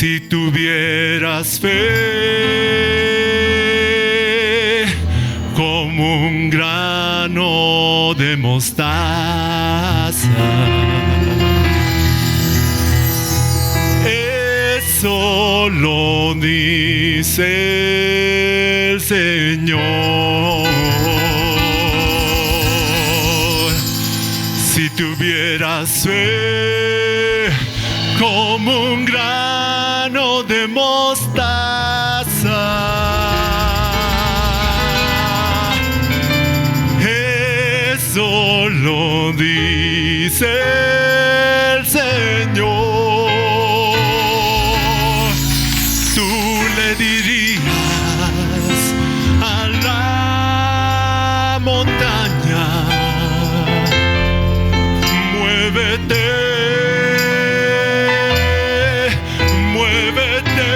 Si tuvieras fe como un grano de mostaza, eso lo dice el Señor. Si tuvieras fe como un grano de mostaza, eso lo dice el Señor. Tú le dirías a la montaña: muévete, muévete.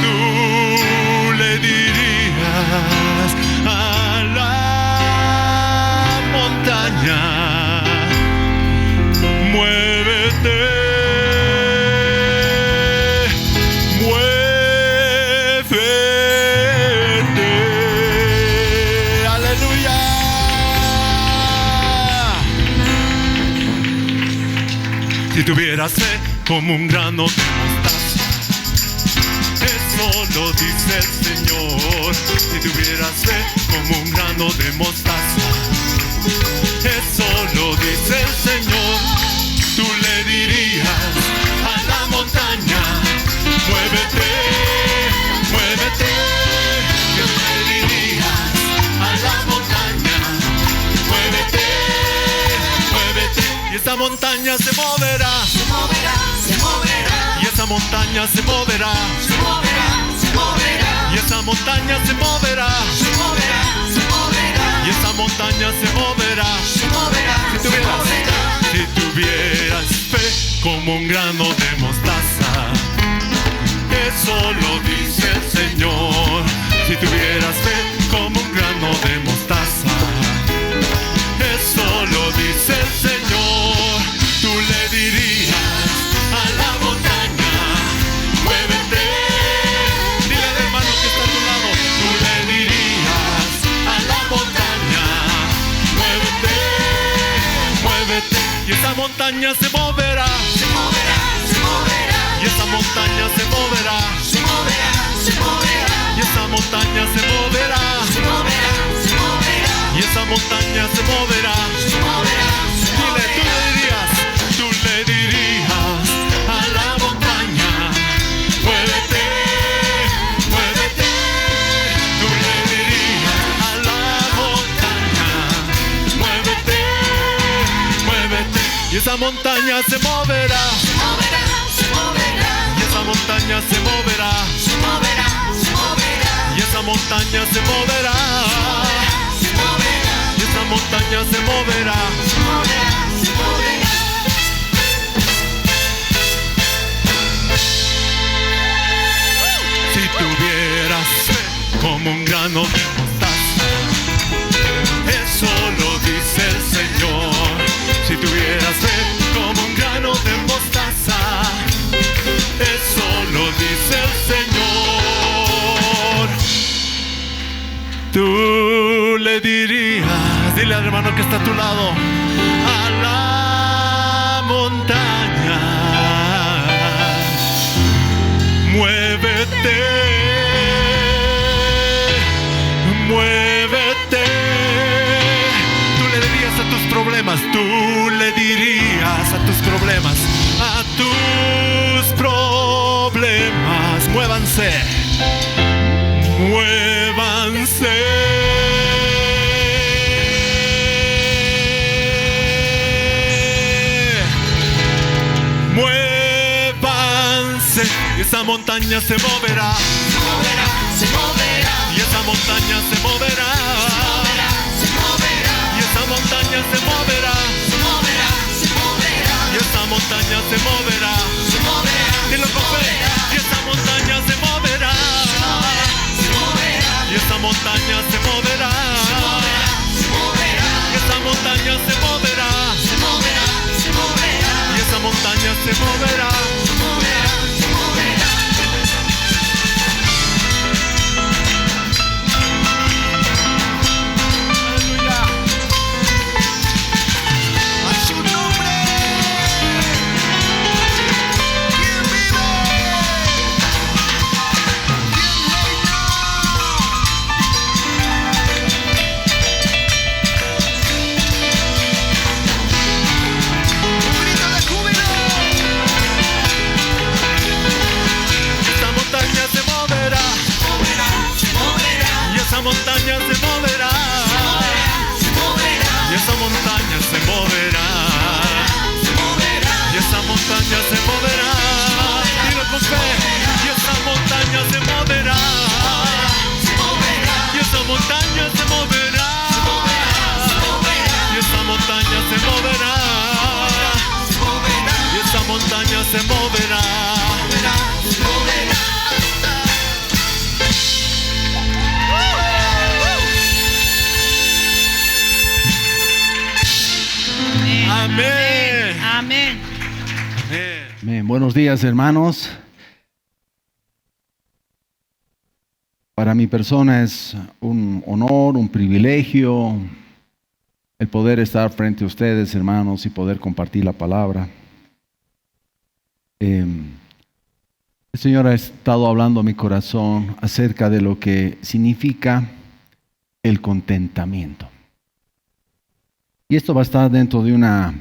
Tú le dirías a la montaña: muévete, muévete. Aleluya. Si tuvieras fe como un grano de mostaza, eso lo dice el Señor. Si tuvieras fe como un grano de mostaza, eso lo dice el Señor. Tú le dirías a la montaña: muévete, muévete. Tú le dirías a la montaña: muévete, muévete. Y esa montaña se moverá, Se moverá, se moverá, y esa montaña se moverá, se moverá, se moverá, y esa montaña se moverá, se moverá, se moverá, y esa montaña se moverá. se moverá, Si se tuvieras, moverá. si tuvieras fe como un grano de mostaza, eso lo dice el Señor. Si tuvieras fe como un grano de mostaza, eso lo dice el Señor. Tú le dirías a la montaña: muévete. Dile al hermano que está a tu lado: tú le dirías a la montaña: muévete, muévete. Y esa montaña se moverá, Se moverá, se moverá, y esa montaña se moverá, se moverá, se moverá, y esa montaña se moverá, se moverá, se moverá, y esa montaña se moverá. se moverá, se Dile, tú le dirías a la montaña: muévete, muévete. Tú le dirías a la montaña: muévete, muévete. Y esa montaña se moverá, se moverá, se moverá, y esa montaña se moverá, se moverá, se moverá, y esa montaña se moverá, se moverá, y esa montaña se moverá. se moverá, se moverá. Si tuvieras fe como un grano de mostaza, eso lo dice el Señor. Si tuvieras fe como un grano de mostaza, eso lo dice el Señor. Tú le dirías, dile al hermano que está a tu lado, a la montaña: muévete, muévete. Tú le dirías a tus problemas, tú le dirías a tus problemas, a tus problemas: muévanse, muévanse. Muévanse. Y esa montaña se moverá, Se moverá, se moverá, y esa montaña se moverá, se moverá, y esa montaña se moverá, se moverá, se moverá, y esa montaña se moverá. se moverá, Dilo con fe. Y esa montaña se moverá, se moverá, y esa montaña se moverá, se moverá, y esa montaña se moverá, se moverá, se moverá, y esa montaña se moverá. se moverá, se moverá. Se moverá. Amén. Amén. Amén. Bien, buenos días, hermanos. Para mi persona es un honor, un privilegio el poder estar frente a ustedes, hermanos, y poder compartir la palabra. El Señor ha estado hablando a mi corazón acerca de lo que significa el contentamiento. Y esto va a estar dentro de una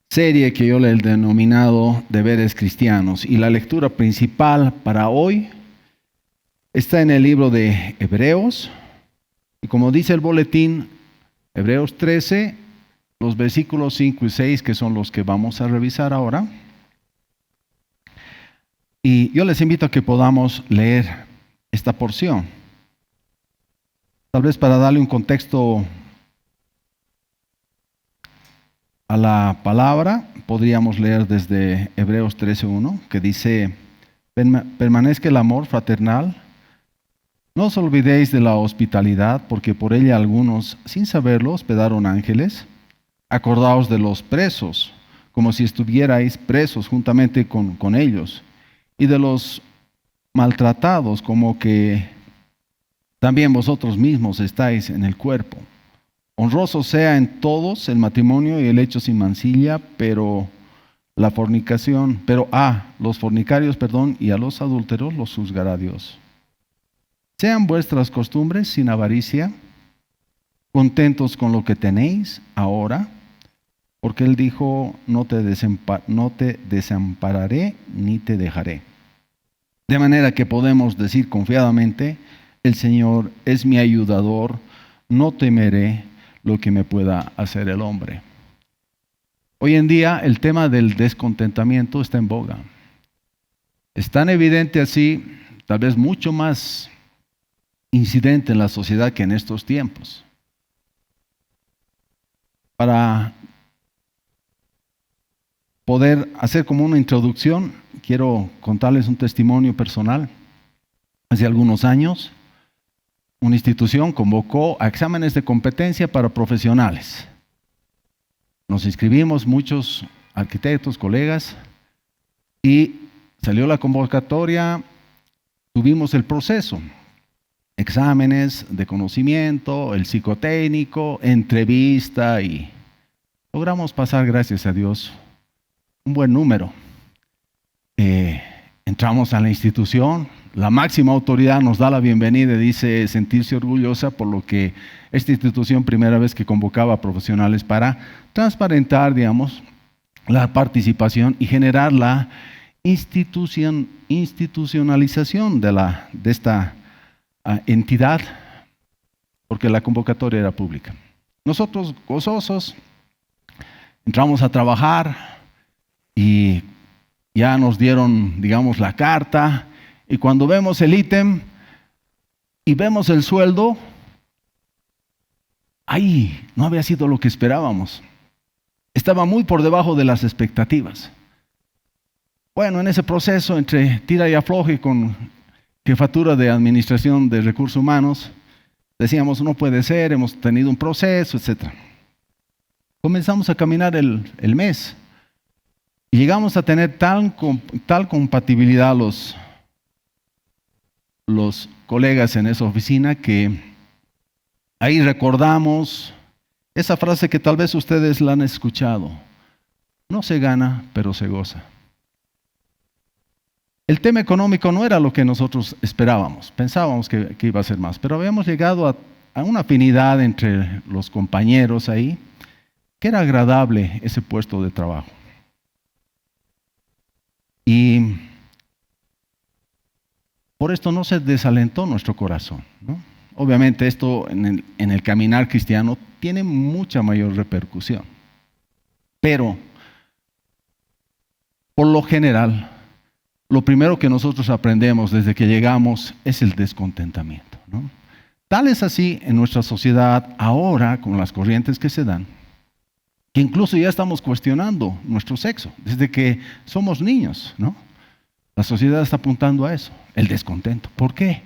serie que yo le he denominado Deberes Cristianos. Y la lectura principal para hoy está en el libro de Hebreos. Y como dice el boletín, Hebreos 13, los versículos 5 y 6, que son los que vamos a revisar ahora. Y yo les invito a que podamos leer esta porción. Tal vez para darle un contexto a la palabra, podríamos leer desde Hebreos 13:1, que dice: permanezca el amor fraternal, no os olvidéis de la hospitalidad, porque por ella algunos, sin saberlo, hospedaron ángeles. Acordaos de los presos, como si estuvierais presos juntamente con ellos, y de los maltratados, como que también vosotros mismos estáis en el cuerpo. Honroso sea en todos el matrimonio y el hecho sin mancilla, pero la fornicación, los fornicarios, y a los adúlteros los juzgará Dios. Sean vuestras costumbres sin avaricia, contentos con lo que tenéis ahora, porque Él dijo: no te desampararé ni te dejaré. De manera que podemos decir confiadamente: el Señor es mi ayudador, no temeré lo que me pueda hacer el hombre. Hoy en día el tema del descontentamiento está en boga. Es tan evidente así, tal vez mucho más incidente en la sociedad que en estos tiempos. Para poder hacer como una introducción, quiero contarles un testimonio personal. Hace algunos años, una institución convocó a exámenes de competencia para profesionales. Nos inscribimos muchos arquitectos, colegas, y salió la convocatoria, tuvimos el proceso, exámenes de conocimiento, el psicotécnico, entrevista, y logramos pasar, gracias a Dios, un buen número. Entramos a la institución. La máxima autoridad nos da la bienvenida y dice sentirse orgullosa por lo que esta institución, primera vez que convocaba a profesionales para transparentar, la participación y generar la institucionalización de esta entidad, porque la convocatoria era pública. Nosotros, gozosos, entramos a trabajar y ya nos dieron, la carta. Y cuando vemos el ítem y vemos el sueldo, no había sido lo que esperábamos. Estaba muy por debajo de las expectativas. Bueno, en ese proceso, entre tira y afloje con jefatura de administración de recursos humanos, decíamos: no puede ser, hemos tenido un proceso, etc. Comenzamos a caminar el mes y llegamos a tener tal compatibilidad los colegas en esa oficina, que ahí recordamos esa frase que tal vez ustedes la han escuchado: no se gana, pero se goza. El tema económico no era lo que nosotros esperábamos, pensábamos que iba a ser más, pero habíamos llegado a una afinidad entre los compañeros ahí, que era agradable ese puesto de trabajo. Y por esto no se desalentó nuestro corazón, ¿no? Obviamente esto en el caminar cristiano tiene mucha mayor repercusión. Pero, por lo general, lo primero que nosotros aprendemos desde que llegamos es el descontentamiento, ¿no? Tal es así en nuestra sociedad ahora, con las corrientes que se dan, que incluso ya estamos cuestionando nuestro sexo, desde que somos niños, ¿no? La sociedad está apuntando a eso, el descontento. ¿Por qué?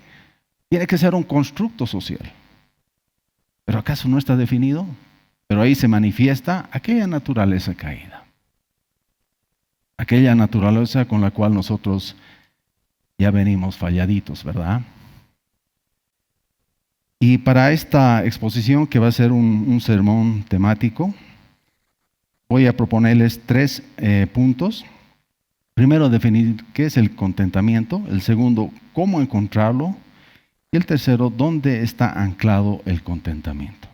Tiene que ser un constructo social. ¿Pero acaso no está definido? Pero ahí se manifiesta aquella naturaleza caída. Aquella naturaleza con la cual nosotros ya venimos falladitos, ¿verdad? Y para esta exposición, que va a ser un sermón temático, voy a proponerles 3 puntos. Primero, definir qué es el contentamiento. El segundo, cómo encontrarlo. Y el tercero, dónde está anclado el contentamiento.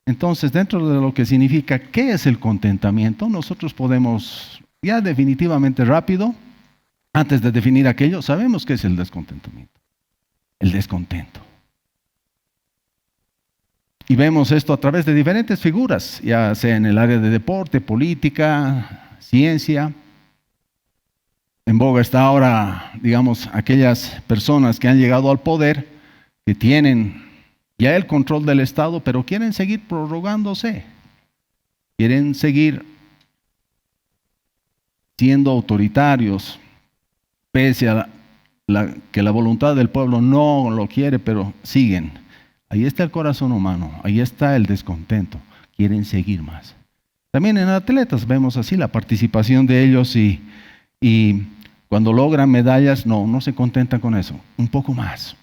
Entonces, dentro de lo que significa qué es el contentamiento, nosotros podemos, ya definitivamente rápido, antes de definir aquello, sabemos qué es el descontentamiento. El descontento. Y vemos esto a través de diferentes figuras, ya sea en el área de deporte, política, ciencia. En boga está ahora, digamos, aquellas personas que han llegado al poder, que tienen ya el control del Estado, pero quieren seguir prorrogándose. Quieren seguir siendo autoritarios, pese a que la voluntad del pueblo no lo quiere, pero siguen. Ahí está el corazón humano, ahí está el descontento. Quieren seguir más. También en atletas vemos así la participación de ellos y cuando logran medallas, no se contentan con eso. Un poco más,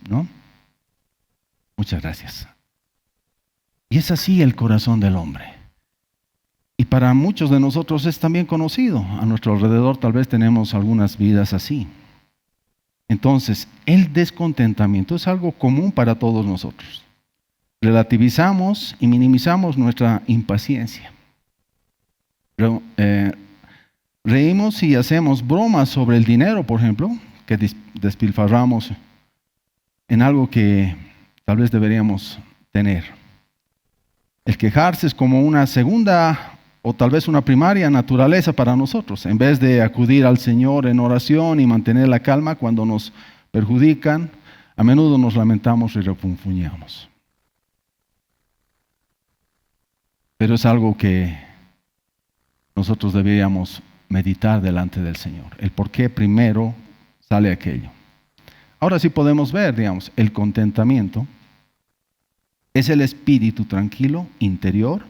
¿no? Muchas gracias. Y es así el corazón del hombre. Y para muchos de nosotros es también conocido. A nuestro alrededor tal vez tenemos algunas vidas así. Entonces, el descontentamiento es algo común para todos nosotros. Relativizamos y minimizamos nuestra impaciencia. Reímos y hacemos bromas sobre el dinero, por ejemplo, que despilfarramos en algo que tal vez deberíamos tener. El quejarse es como una segunda o tal vez una primaria naturaleza para nosotros. En vez de acudir al Señor en oración y mantener la calma cuando nos perjudican, a menudo nos lamentamos y refunfuñamos. Pero es algo que nosotros deberíamos meditar delante del Señor. El por qué primero sale aquello. Ahora sí podemos ver, digamos, el contentamiento es el espíritu tranquilo, interior,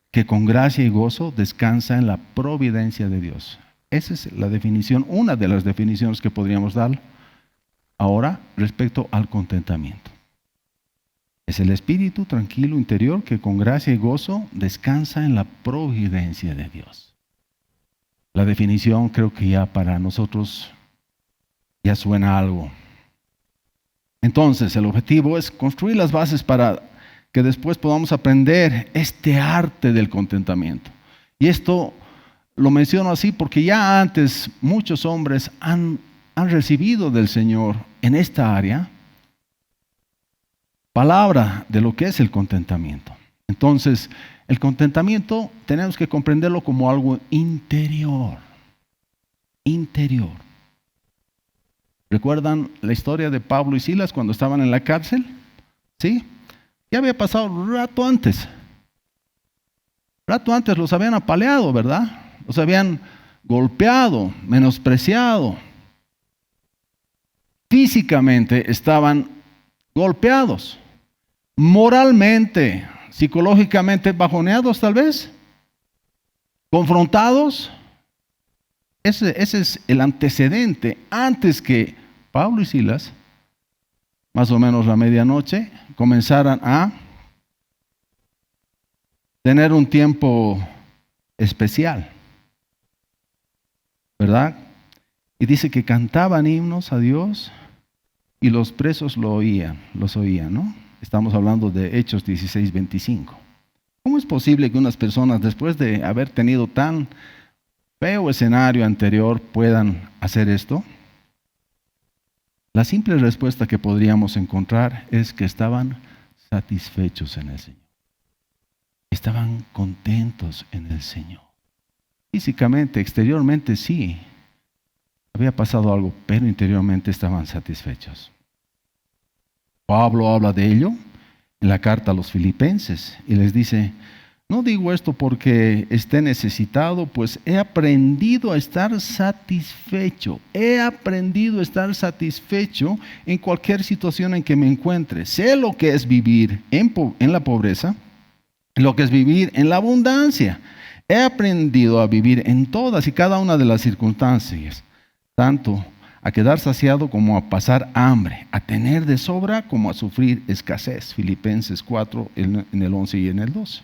que con gracia y gozo descansa en la providencia de Dios. Esa es la definición, una de las definiciones que podríamos dar ahora respecto al contentamiento. Es el espíritu tranquilo, interior, que con gracia y gozo descansa en la providencia de Dios. La definición creo que ya para nosotros ya suena algo. Entonces, el objetivo es construir las bases para que después podamos aprender este arte del contentamiento. Y esto lo menciono así porque ya antes muchos hombres han recibido del Señor en esta área palabra de lo que es el contentamiento. Entonces, el contentamiento tenemos que comprenderlo como algo interior. Interior. ¿Recuerdan la historia de Pablo y Silas cuando estaban en la cárcel? ¿Sí? Ya había pasado un rato antes. Rato antes los habían apaleado, ¿verdad? Los habían golpeado, menospreciado. Físicamente estaban golpeados. Moralmente, psicológicamente bajoneados tal vez. Confrontados. Ese es el antecedente. Antes que Pablo y Silas, más o menos a medianoche, comenzaran a tener un tiempo especial, ¿verdad? Y dice que cantaban himnos a Dios y los presos los oían, ¿no? Estamos hablando de Hechos 16:25. ¿Cómo es posible que unas personas, después de haber tenido tan feo escenario anterior, puedan hacer esto? La simple respuesta que podríamos encontrar es que estaban satisfechos en el Señor. Estaban contentos en el Señor. Físicamente, exteriormente sí, había pasado algo, pero interiormente estaban satisfechos. Pablo habla de ello en la carta a los Filipenses y les dice: No digo esto porque esté necesitado, pues he aprendido a estar satisfecho. He aprendido a estar satisfecho en cualquier situación en que me encuentre. Sé lo que es vivir en la pobreza, lo que es vivir en la abundancia. He aprendido a vivir en todas y cada una de las circunstancias, tanto a quedar saciado como a pasar hambre, a tener de sobra como a sufrir escasez. Filipenses 4 en el 11 y en el 12.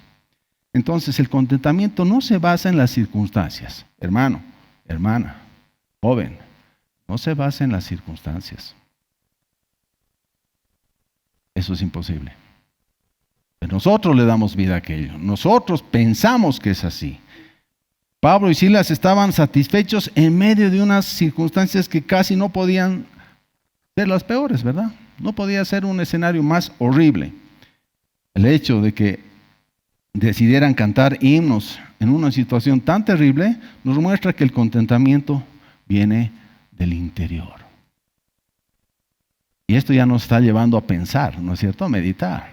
Entonces el contentamiento no se basa en las circunstancias. Hermano, hermana, joven, no se basa en las circunstancias. Eso es imposible. Pero nosotros le damos vida a aquello. Nosotros pensamos que es así. Pablo y Silas estaban satisfechos en medio de unas circunstancias que casi no podían ser las peores, ¿verdad? No podía ser un escenario más horrible. El hecho de que decidieran cantar himnos en una situación tan terrible nos muestra que el contentamiento viene del interior. Y esto ya nos está llevando a pensar, ¿no es cierto? A meditar.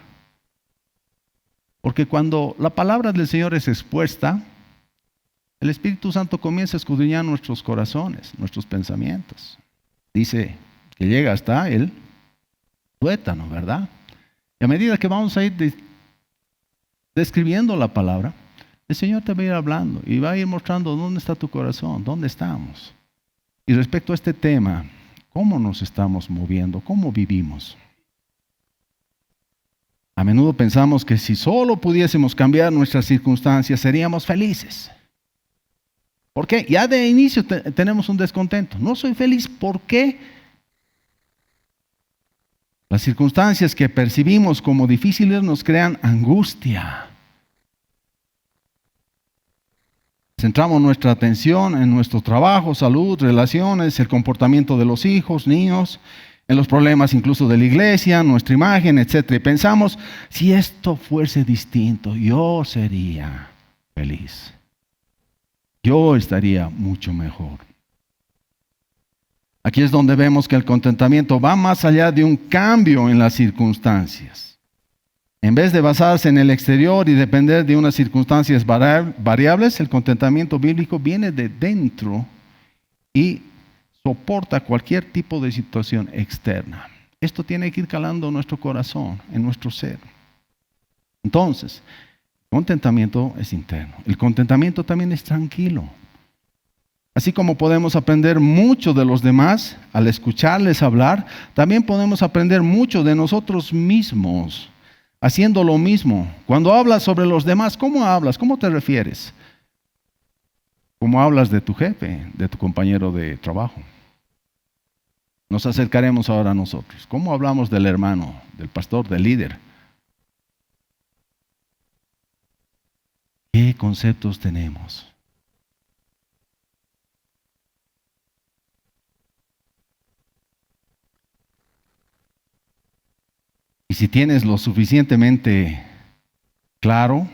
Porque cuando la palabra del Señor es expuesta, el Espíritu Santo comienza a escudriñar nuestros corazones, nuestros pensamientos. Dice que llega hasta el tuétano, ¿verdad? Y a medida que vamos a ir describiendo la palabra, el Señor te va a ir hablando y va a ir mostrando dónde está tu corazón, dónde estamos. Y respecto a este tema, ¿cómo nos estamos moviendo? ¿Cómo vivimos? A menudo pensamos que si solo pudiésemos cambiar nuestras circunstancias, seríamos felices. ¿Por qué? Ya de inicio tenemos un descontento. No soy feliz. ¿Por qué? Las circunstancias que percibimos como difíciles nos crean angustia. Centramos nuestra atención en nuestro trabajo, salud, relaciones, el comportamiento de los hijos, niños, en los problemas incluso de la iglesia, nuestra imagen, etc. Y pensamos, si esto fuese distinto, yo sería feliz. Yo estaría mucho mejor. Aquí es donde vemos que el contentamiento va más allá de un cambio en las circunstancias. En vez de basarse en el exterior y depender de unas circunstancias variables, el contentamiento bíblico viene de dentro y soporta cualquier tipo de situación externa. Esto tiene que ir calando en nuestro corazón, en nuestro ser. Entonces, contentamiento es interno. El contentamiento también es tranquilo. Así como podemos aprender mucho de los demás al escucharles hablar, también podemos aprender mucho de nosotros mismos haciendo lo mismo. Cuando hablas sobre los demás, ¿cómo hablas? ¿Cómo te refieres? ¿Cómo hablas de tu jefe, de tu compañero de trabajo? Nos acercaremos ahora a nosotros. ¿Cómo hablamos del hermano, del pastor, del líder? ¿Qué conceptos tenemos? Y si tienes lo suficientemente claro,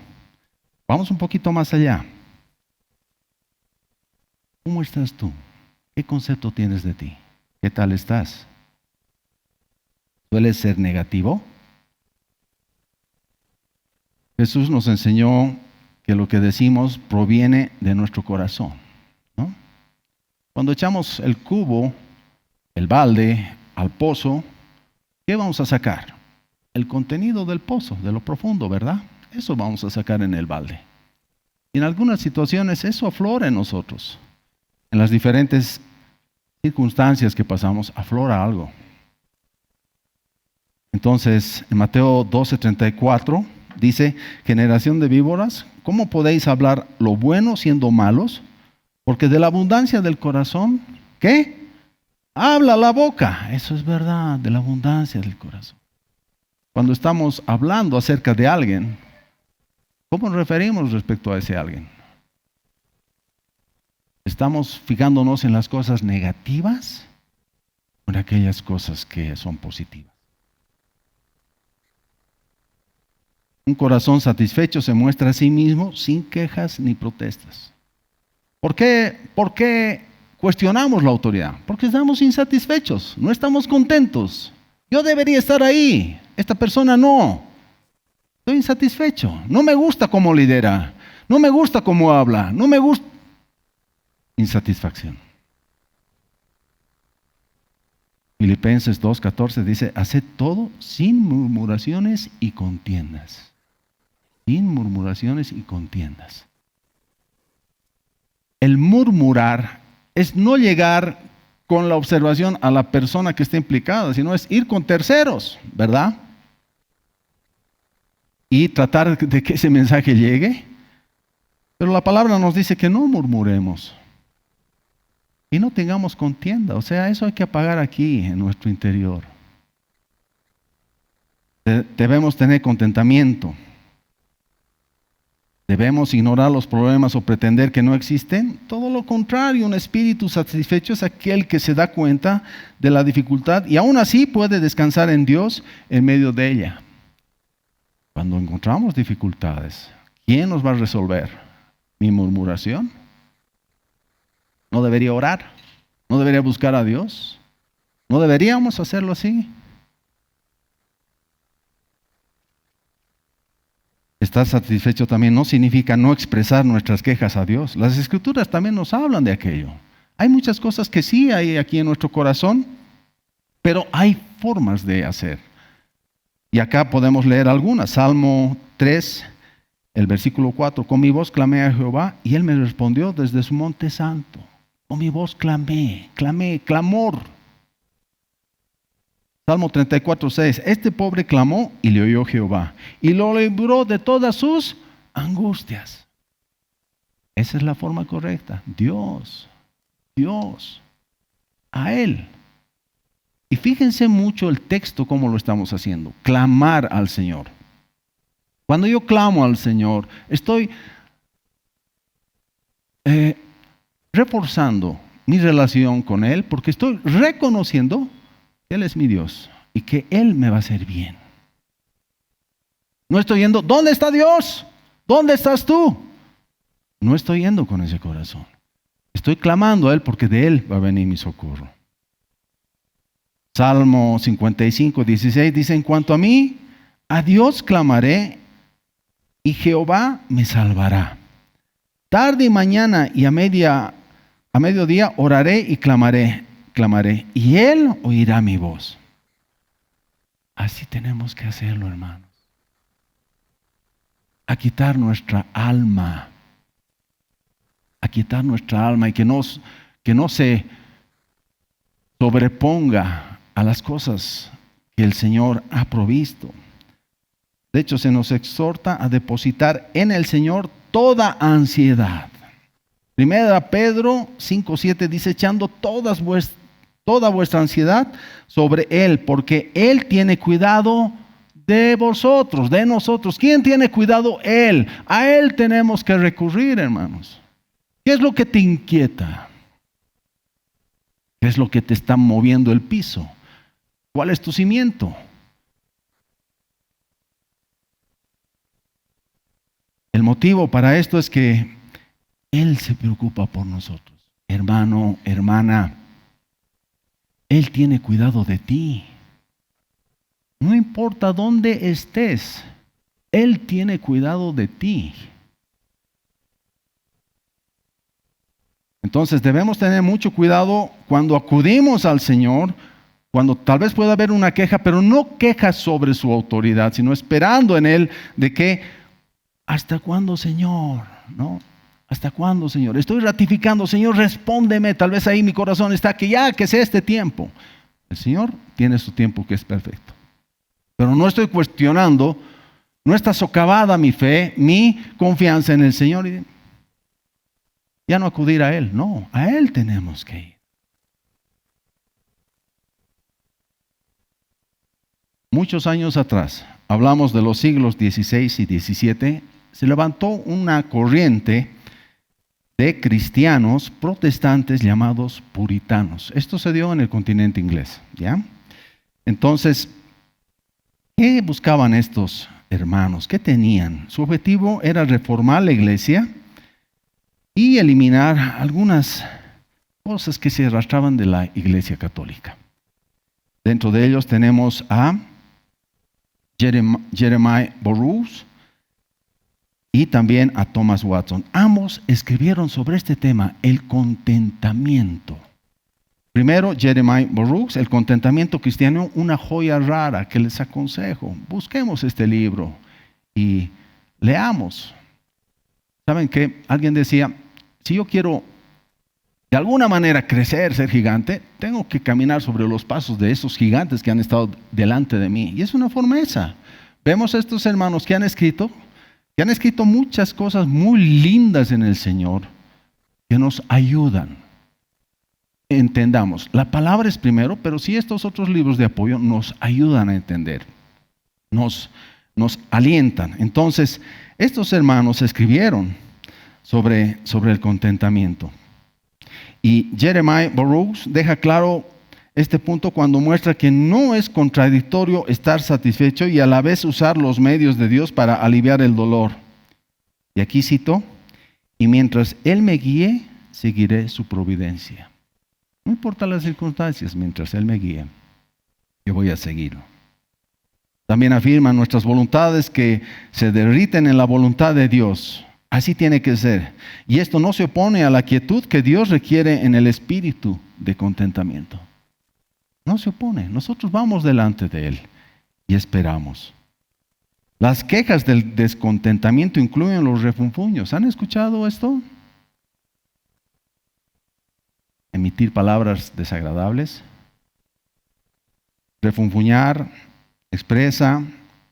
vamos un poquito más allá. ¿Cómo estás tú? ¿Qué concepto tienes de ti? ¿Qué tal estás? ¿Sueles ser negativo? Jesús nos enseñó que lo que decimos proviene de nuestro corazón, ¿no? Cuando echamos el cubo, el balde, al pozo, ¿qué vamos a sacar? El contenido del pozo, de lo profundo, ¿verdad? Eso vamos a sacar en el balde. Y en algunas situaciones eso aflora en nosotros. En las diferentes circunstancias que pasamos, aflora algo. Entonces, en Mateo 12:34 dice, generación de víboras, ¿cómo podéis hablar lo bueno siendo malos? Porque de la abundancia del corazón, ¿qué? Habla la boca. Eso es verdad, de la abundancia del corazón. Cuando estamos hablando acerca de alguien, ¿cómo nos referimos respecto a ese alguien? ¿Estamos fijándonos en las cosas negativas o en aquellas cosas que son positivas? Un corazón satisfecho se muestra a sí mismo sin quejas ni protestas. ¿Por qué cuestionamos la autoridad? Porque estamos insatisfechos, no estamos contentos. Yo debería estar ahí, esta persona no. Estoy insatisfecho. No me gusta cómo lidera. No me gusta cómo habla. No me gusta. Insatisfacción. Filipenses 2:14 dice, haced todo sin murmuraciones y contiendas. Sin murmuraciones y contiendas. El murmurar es no llegar con la observación a la persona que está implicada, sino es ir con terceros, ¿verdad? Y tratar de que ese mensaje llegue. Pero la palabra nos dice que no murmuremos. Y no tengamos contienda. O sea, eso hay que apagar aquí en nuestro interior. Debemos tener contentamiento. Debemos ignorar los problemas o pretender que no existen. Todo lo contrario, un espíritu satisfecho es aquel que se da cuenta de la dificultad y aún así puede descansar en Dios en medio de ella. Cuando encontramos dificultades, ¿quién nos va a resolver? ¿Mi murmuración? ¿No debería orar? ¿No debería buscar a Dios? ¿No deberíamos hacerlo así? Estar satisfecho también no significa no expresar nuestras quejas a Dios. Las Escrituras también nos hablan de aquello. Hay muchas cosas que sí hay aquí en nuestro corazón, pero hay formas de hacer. Y acá podemos leer algunas. Salmo 3, el versículo 4. Con mi voz clamé a Jehová y Él me respondió desde su monte santo. Con mi voz clamé, clamor. Salmo 34:6. Este pobre clamó y le oyó Jehová y lo libró de todas sus angustias. Esa es la forma correcta. Dios, a Él. Y fíjense mucho el texto cómo lo estamos haciendo. Clamar al Señor. Cuando yo clamo al Señor, estoy reforzando mi relación con Él porque estoy reconociendo que Él es mi Dios y que Él me va a hacer bien. No estoy yendo, ¿dónde está Dios? ¿Dónde estás tú? No estoy yendo con ese corazón. Estoy clamando a Él porque de Él va a venir mi socorro. Salmo 55:16 dice, en cuanto a mí, a Dios clamaré y Jehová me salvará. Tarde y mañana y a mediodía oraré y clamaré, y Él oirá mi voz. Así tenemos que hacerlo, hermanos. A quitar nuestra alma y que no se sobreponga a las cosas que el Señor ha provisto. De hecho, se nos exhorta a depositar en el Señor toda ansiedad. Primera Pedro 5:7 dice, echando toda vuestra ansiedad sobre Él, porque Él tiene cuidado de vosotros, de nosotros. ¿Quién tiene cuidado? Él. A Él tenemos que recurrir, hermanos. ¿Qué es lo que te inquieta? ¿Qué es lo que te está moviendo el piso? ¿Cuál es tu cimiento? El motivo para esto es que Él se preocupa por nosotros. Hermano, hermana, Él tiene cuidado de ti. No importa dónde estés, Él tiene cuidado de ti. Entonces debemos tener mucho cuidado cuando acudimos al Señor, cuando tal vez pueda haber una queja, pero no queja sobre su autoridad, sino esperando en Él de que, ¿hasta cuándo, Señor? ¿No? ¿Hasta cuándo, Señor? Estoy ratificando, Señor, respóndeme. Tal vez ahí mi corazón está que ya, que sea este tiempo. El Señor tiene su tiempo que es perfecto. Pero no estoy cuestionando, no está socavada mi fe, mi confianza en el Señor. Y ya no acudir a Él, no, a Él tenemos que ir. Muchos años atrás, hablamos de los siglos XVI y XVII, se levantó una corriente de cristianos protestantes llamados puritanos. Esto se dio en el continente inglés, ¿ya? Entonces, ¿qué buscaban estos hermanos? ¿Qué tenían? Su objetivo era reformar la iglesia y eliminar algunas cosas que se arrastraban de la iglesia católica. Dentro de ellos tenemos a Jeremiah Burroughs y también a Thomas Watson. Ambos escribieron sobre este tema, el contentamiento. Primero, Jeremiah Burroughs, el contentamiento cristiano, una joya rara que les aconsejo. Busquemos este libro y leamos. ¿Saben qué? Alguien decía, si yo quiero de alguna manera crecer, ser gigante, tengo que caminar sobre los pasos de esos gigantes que han estado delante de mí. Y es una promesa. Vemos a estos hermanos que han escrito muchas cosas muy lindas en el Señor que nos ayudan. Entendamos, la palabra es primero, pero sí estos otros libros de apoyo nos ayudan a entender, nos alientan. Entonces, estos hermanos escribieron sobre el contentamiento. Y Jeremiah Burroughs deja claro este punto cuando muestra que no es contradictorio estar satisfecho y a la vez usar los medios de Dios para aliviar el dolor. Y aquí cito, y mientras Él me guíe, seguiré su providencia. No importa las circunstancias, mientras Él me guíe, yo voy a seguirlo. También afirma nuestras voluntades que se derriten en la voluntad de Dios. Así tiene que ser. Y esto no se opone a la quietud que Dios requiere en el espíritu de contentamiento. No se opone. Nosotros vamos delante de Él y esperamos. Las quejas del descontentamiento incluyen los refunfuños. ¿Han escuchado esto? Emitir palabras desagradables. Refunfuñar expresa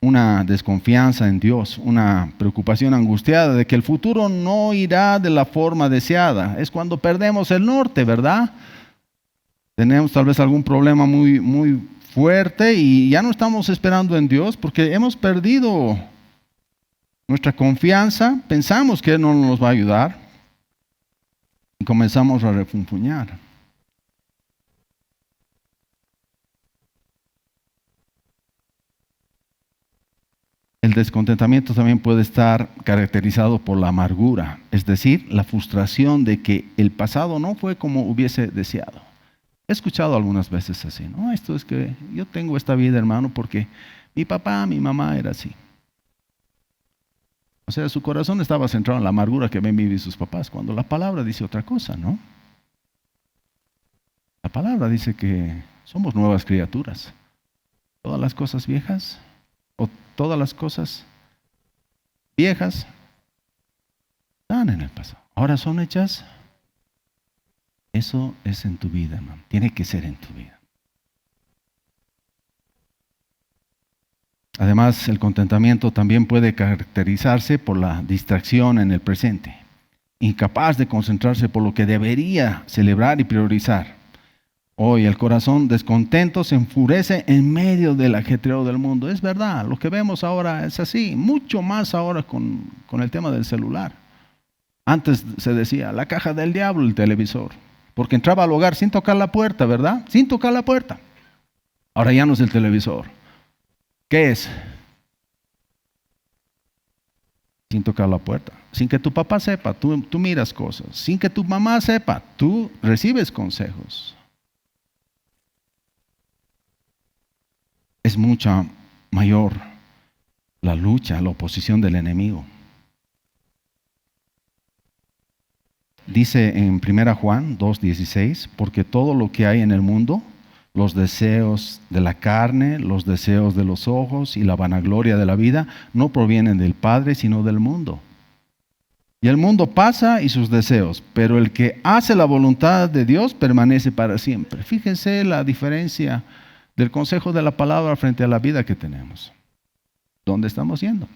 una desconfianza en Dios, una preocupación angustiada de que el futuro no irá de la forma deseada. Es cuando perdemos el norte, ¿verdad? Tenemos tal vez algún problema muy, muy fuerte y ya no estamos esperando en Dios porque hemos perdido nuestra confianza, pensamos que Él no nos va a ayudar y comenzamos a refunfuñar. El descontentamiento también puede estar caracterizado por la amargura, es decir, la frustración de que el pasado no fue como hubiese deseado. He escuchado algunas veces así, ¿no? Esto es que yo tengo esta vida, hermano, porque mi papá, mi mamá era así. O sea, su corazón estaba centrado en la amargura que ven vivir sus papás, cuando la palabra dice otra cosa, ¿no? La palabra dice que somos nuevas criaturas. Todas las cosas viejas o todas las cosas viejas están en el pasado. Ahora son hechas. Eso es en tu vida, hermano. Tiene que ser en tu vida. Además, el contentamiento también puede caracterizarse por la distracción en el presente. Incapaz de concentrarse por lo que debería celebrar y priorizar. Hoy el corazón descontento se enfurece en medio del ajetreo del mundo. Es verdad, lo que vemos ahora es así, mucho más ahora con el tema del celular. Antes se decía, la caja del diablo, el televisor, porque entraba al hogar sin tocar la puerta, ¿verdad? Sin tocar la puerta. Ahora ya no es el televisor. ¿Qué es? Sin tocar la puerta. Sin que tu papá sepa, tú miras cosas. Sin que tu mamá sepa, tú recibes consejos. Es mucha mayor la lucha, la oposición del enemigo. Dice en 1 Juan 2:16, porque todo lo que hay en el mundo, los deseos de la carne, los deseos de los ojos y la vanagloria de la vida, no provienen del Padre, sino del mundo. Y el mundo pasa y sus deseos, pero el que hace la voluntad de Dios permanece para siempre. Fíjense la diferencia del consejo de la palabra frente a la vida que tenemos. ¿Dónde estamos yendo?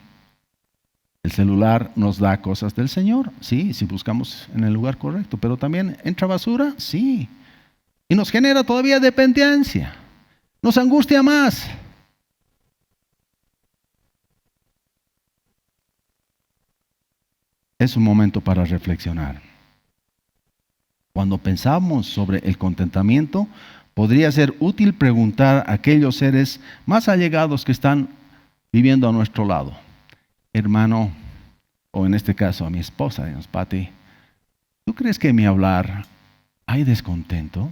El celular nos da cosas del Señor, sí, si buscamos en el lugar correcto, pero también entra basura, sí. Y nos genera todavía dependencia, nos angustia más. Es un momento para reflexionar. Cuando pensamos sobre el contentamiento, podría ser útil preguntar a aquellos seres más allegados que están viviendo a nuestro lado. Hermano, o en este caso a mi esposa, digamos, Pati, ¿tú crees que en mi hablar hay descontento?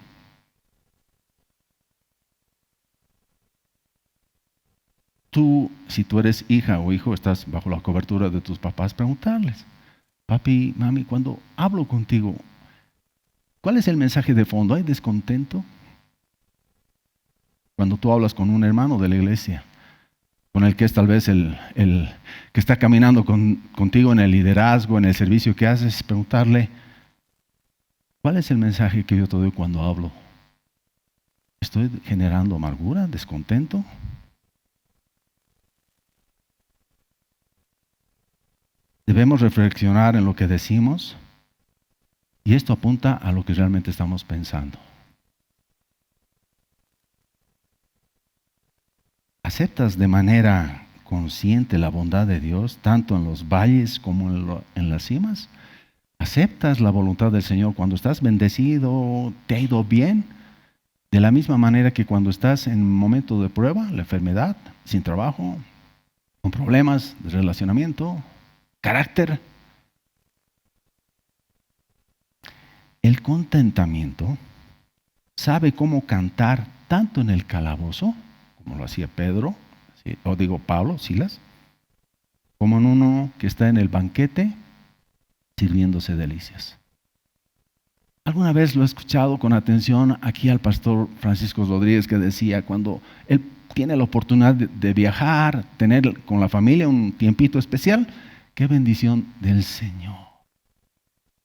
Si tú eres hija o hijo, estás bajo la cobertura de tus papás, preguntarles: papi, mami, cuando hablo contigo, ¿cuál es el mensaje de fondo? ¿Hay descontento? Cuando tú hablas con un hermano de la iglesia, con el que es tal vez el que está caminando contigo en el liderazgo, en el servicio que haces, preguntarle: ¿cuál es el mensaje que yo te doy cuando hablo? ¿Estoy generando amargura, descontento? Debemos reflexionar en lo que decimos, y esto apunta a lo que realmente estamos pensando. ¿Aceptas de manera consciente la bondad de Dios, tanto en los valles como en las cimas? ¿Aceptas la voluntad del Señor cuando estás bendecido, te ha ido bien? De la misma manera que cuando estás en un momento de prueba, la enfermedad, sin trabajo, con problemas de relacionamiento, carácter. El contentamiento sabe cómo cantar tanto en el calabozo, como lo hacía Pedro, Pablo, Silas, como en uno que está en el banquete sirviéndose delicias. Alguna vez lo he escuchado con atención aquí al pastor Francisco Rodríguez, que decía, cuando él tiene la oportunidad de viajar, tener con la familia un tiempito especial, qué bendición del Señor,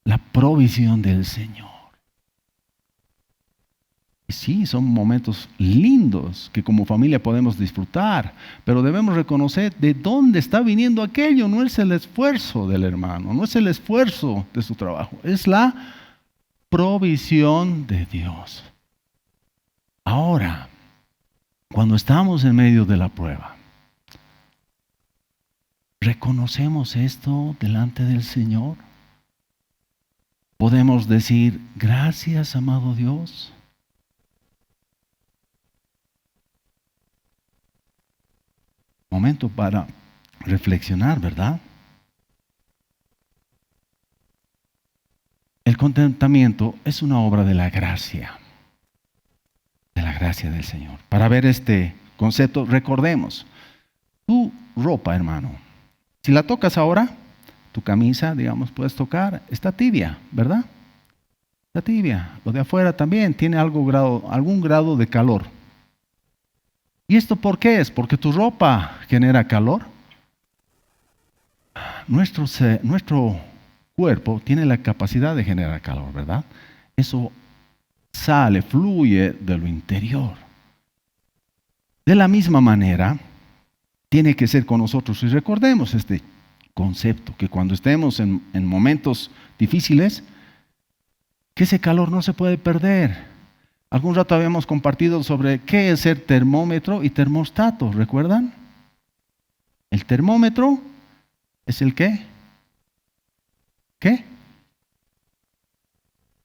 la provisión del Señor. Y sí, son momentos lindos que como familia podemos disfrutar, pero debemos reconocer de dónde está viniendo aquello. No es el esfuerzo del hermano, no es el esfuerzo de su trabajo, es la provisión de Dios. Ahora, cuando estamos en medio de la prueba, ¿reconocemos esto delante del Señor? ¿Podemos decir: gracias, amado Dios? Momento para reflexionar, ¿verdad? El contentamiento es una obra de la gracia del Señor. Para ver este concepto, recordemos, tu ropa, hermano, si la tocas ahora, tu camisa, digamos, puedes tocar, está tibia, ¿verdad? Está tibia. Lo de afuera también tiene algún grado de calor. ¿Y esto por qué es? Porque tu ropa genera calor. Nuestro cuerpo tiene la capacidad de generar calor, ¿verdad? Eso fluye de lo interior. De la misma manera, tiene que ser con nosotros. Y recordemos este concepto, que cuando estemos en momentos difíciles, que ese calor no se puede perder. Algún rato habíamos compartido sobre qué es ser termómetro y termostato, ¿recuerdan? El termómetro es el ¿qué? ¿Qué?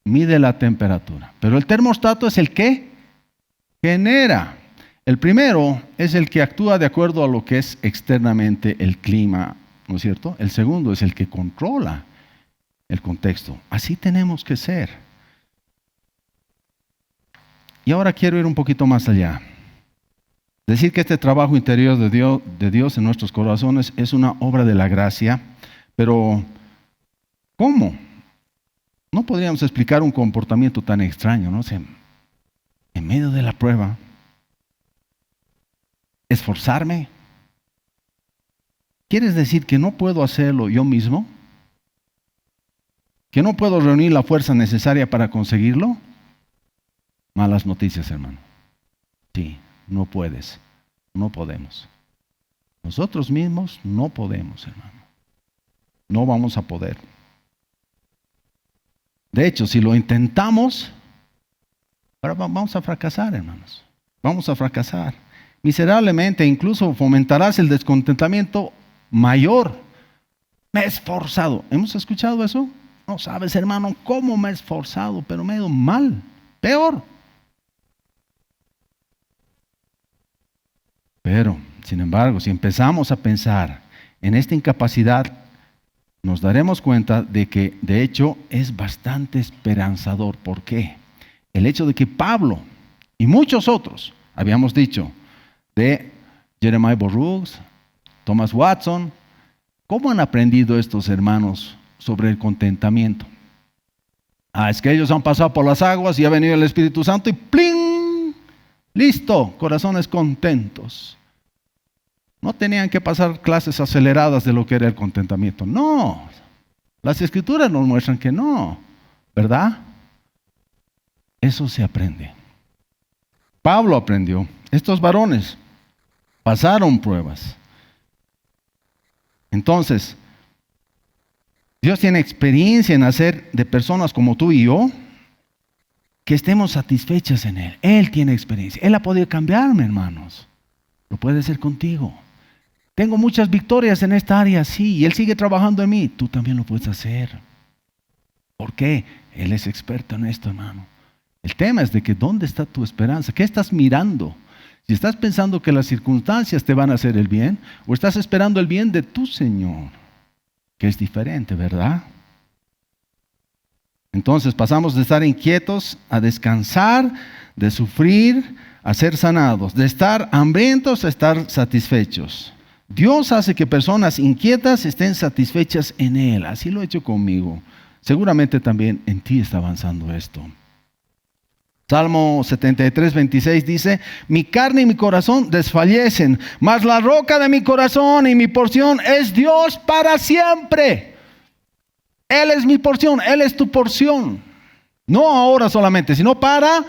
Mide la temperatura. Pero el termostato es el que genera. El primero es el que actúa de acuerdo a lo que es externamente el clima, ¿no es cierto? El segundo es el que controla el contexto. Así tenemos que ser. Y ahora quiero ir un poquito más allá. Decir que este trabajo interior de Dios en nuestros corazones es una obra de la gracia, pero ¿cómo? No podríamos explicar un comportamiento tan extraño, ¿no? En medio de la prueba, esforzarme. ¿Quieres decir que no puedo hacerlo yo mismo? ¿Que no puedo reunir la fuerza necesaria para conseguirlo? Malas noticias, hermano. Sí, no puedes, no podemos. Nosotros mismos no podemos, hermano. No vamos a poder. De hecho, si lo intentamos, ahora vamos a fracasar, hermanos. Vamos a fracasar. Miserablemente, incluso fomentarás el descontentamiento mayor. Me he esforzado. ¿Hemos escuchado eso? No sabes, hermano, cómo me he esforzado, pero me he ido mal, peor. Pero, sin embargo, si empezamos a pensar en esta incapacidad, nos daremos cuenta de que, de hecho, es bastante esperanzador. ¿Por qué? El hecho de que Pablo y muchos otros, habíamos dicho, de Jeremiah Burroughs, Thomas Watson. ¿Cómo han aprendido estos hermanos sobre el contentamiento? Es que ellos han pasado por las aguas y ha venido el Espíritu Santo y ¡pling! Listo, corazones contentos. No tenían que pasar clases aceleradas de lo que era el contentamiento. No, las Escrituras nos muestran que no, ¿verdad? Eso se aprende. Pablo aprendió. Estos varones pasaron pruebas. Entonces, Dios tiene experiencia en hacer de personas como tú y yo que estemos satisfechas en Él. Él tiene experiencia. Él ha podido cambiarme, hermanos. Lo puede hacer contigo. Tengo muchas victorias en esta área, sí, y Él sigue trabajando en mí. Tú también lo puedes hacer. ¿Por qué? Él es experto en esto, hermano. El tema es de que ¿dónde está tu esperanza? ¿Qué estás mirando? Si estás pensando que las circunstancias te van a hacer el bien, o estás esperando el bien de tu Señor, que es diferente, ¿verdad? Entonces pasamos de estar inquietos a descansar, de sufrir a ser sanados, de estar hambrientos a estar satisfechos. Dios hace que personas inquietas estén satisfechas en Él. Así lo ha hecho conmigo. Seguramente también en ti está avanzando esto. Salmo 73, 26 dice: mi carne y mi corazón desfallecen, mas la roca de mi corazón y mi porción es Dios para siempre. Él es mi porción, Él es tu porción. No ahora solamente, sino para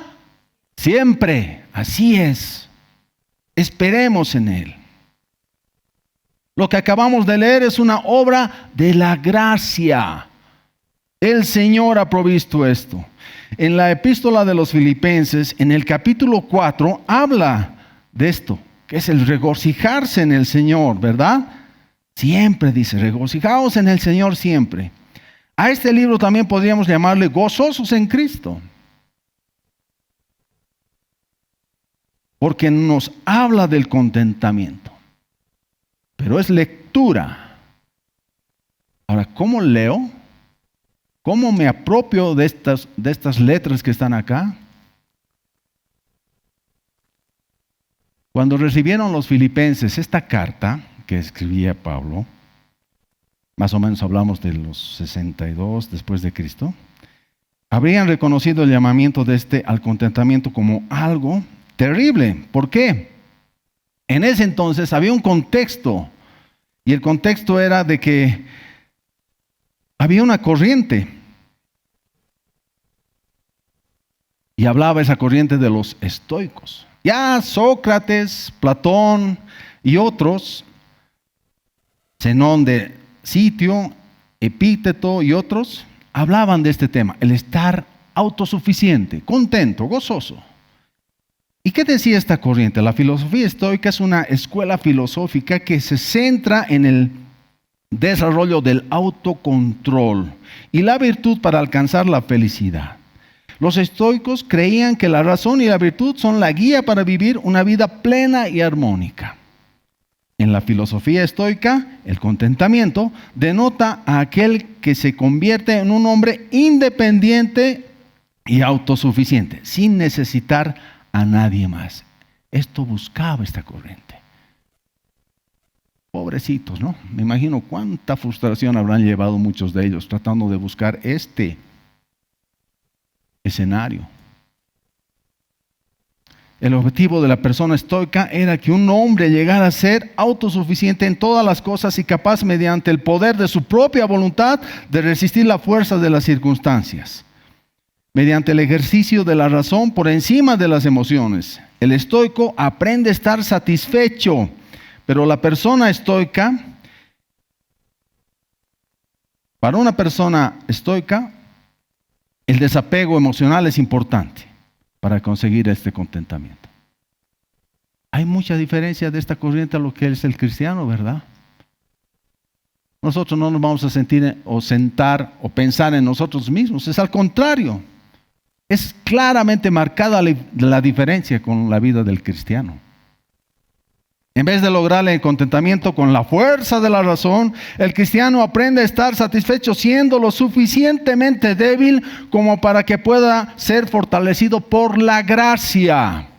siempre. Así es. Esperemos en Él. Lo que acabamos de leer es una obra de la gracia. El Señor ha provisto esto. En la epístola de los Filipenses, en el capítulo 4, habla de esto, que es el regocijarse en el Señor, ¿verdad? Siempre dice, regocijaos en el Señor siempre. A este libro también podríamos llamarle gozosos en Cristo. Porque nos habla del contentamiento. Pero es lectura. Ahora, ¿cómo leo? ¿Cómo me apropio de estas letras que están acá? Cuando recibieron los filipenses esta carta que escribía Pablo, más o menos hablamos de los 62 después de Cristo, habrían reconocido el llamamiento de al contentamiento como algo terrible. ¿Por qué? En ese entonces había un contexto, y el contexto era de que había una corriente, y hablaba esa corriente de los estoicos. Ya Sócrates, Platón y otros, Zenón de Sitio, Epíteto y otros, hablaban de este tema, el estar autosuficiente, contento, gozoso. ¿Y qué decía esta corriente? La filosofía estoica es una escuela filosófica que se centra en el desarrollo del autocontrol y la virtud para alcanzar la felicidad. Los estoicos creían que la razón y la virtud son la guía para vivir una vida plena y armónica. En la filosofía estoica, el contentamiento denota a aquel que se convierte en un hombre independiente y autosuficiente, sin necesitar a nadie más. Esto buscaba esta corriente. Pobrecitos, ¿no? Me imagino cuánta frustración habrán llevado muchos de ellos tratando de buscar este escenario. El objetivo de la persona estoica era que un hombre llegara a ser autosuficiente en todas las cosas y capaz mediante el poder de su propia voluntad de resistir la fuerza de las circunstancias. Mediante el ejercicio de la razón por encima de las emociones. El estoico aprende a estar satisfecho, pero la persona estoica, para una persona estoica, el desapego emocional es importante para conseguir este contentamiento. Hay mucha diferencia de esta corriente a lo que es el cristiano, ¿verdad? Nosotros no nos vamos a sentir o sentar o pensar en nosotros mismos, es al contrario. Es claramente marcada la diferencia con la vida del cristiano. En vez de lograr el contentamiento con la fuerza de la razón, el cristiano aprende a estar satisfecho siendo lo suficientemente débil como para que pueda ser fortalecido por la gracia.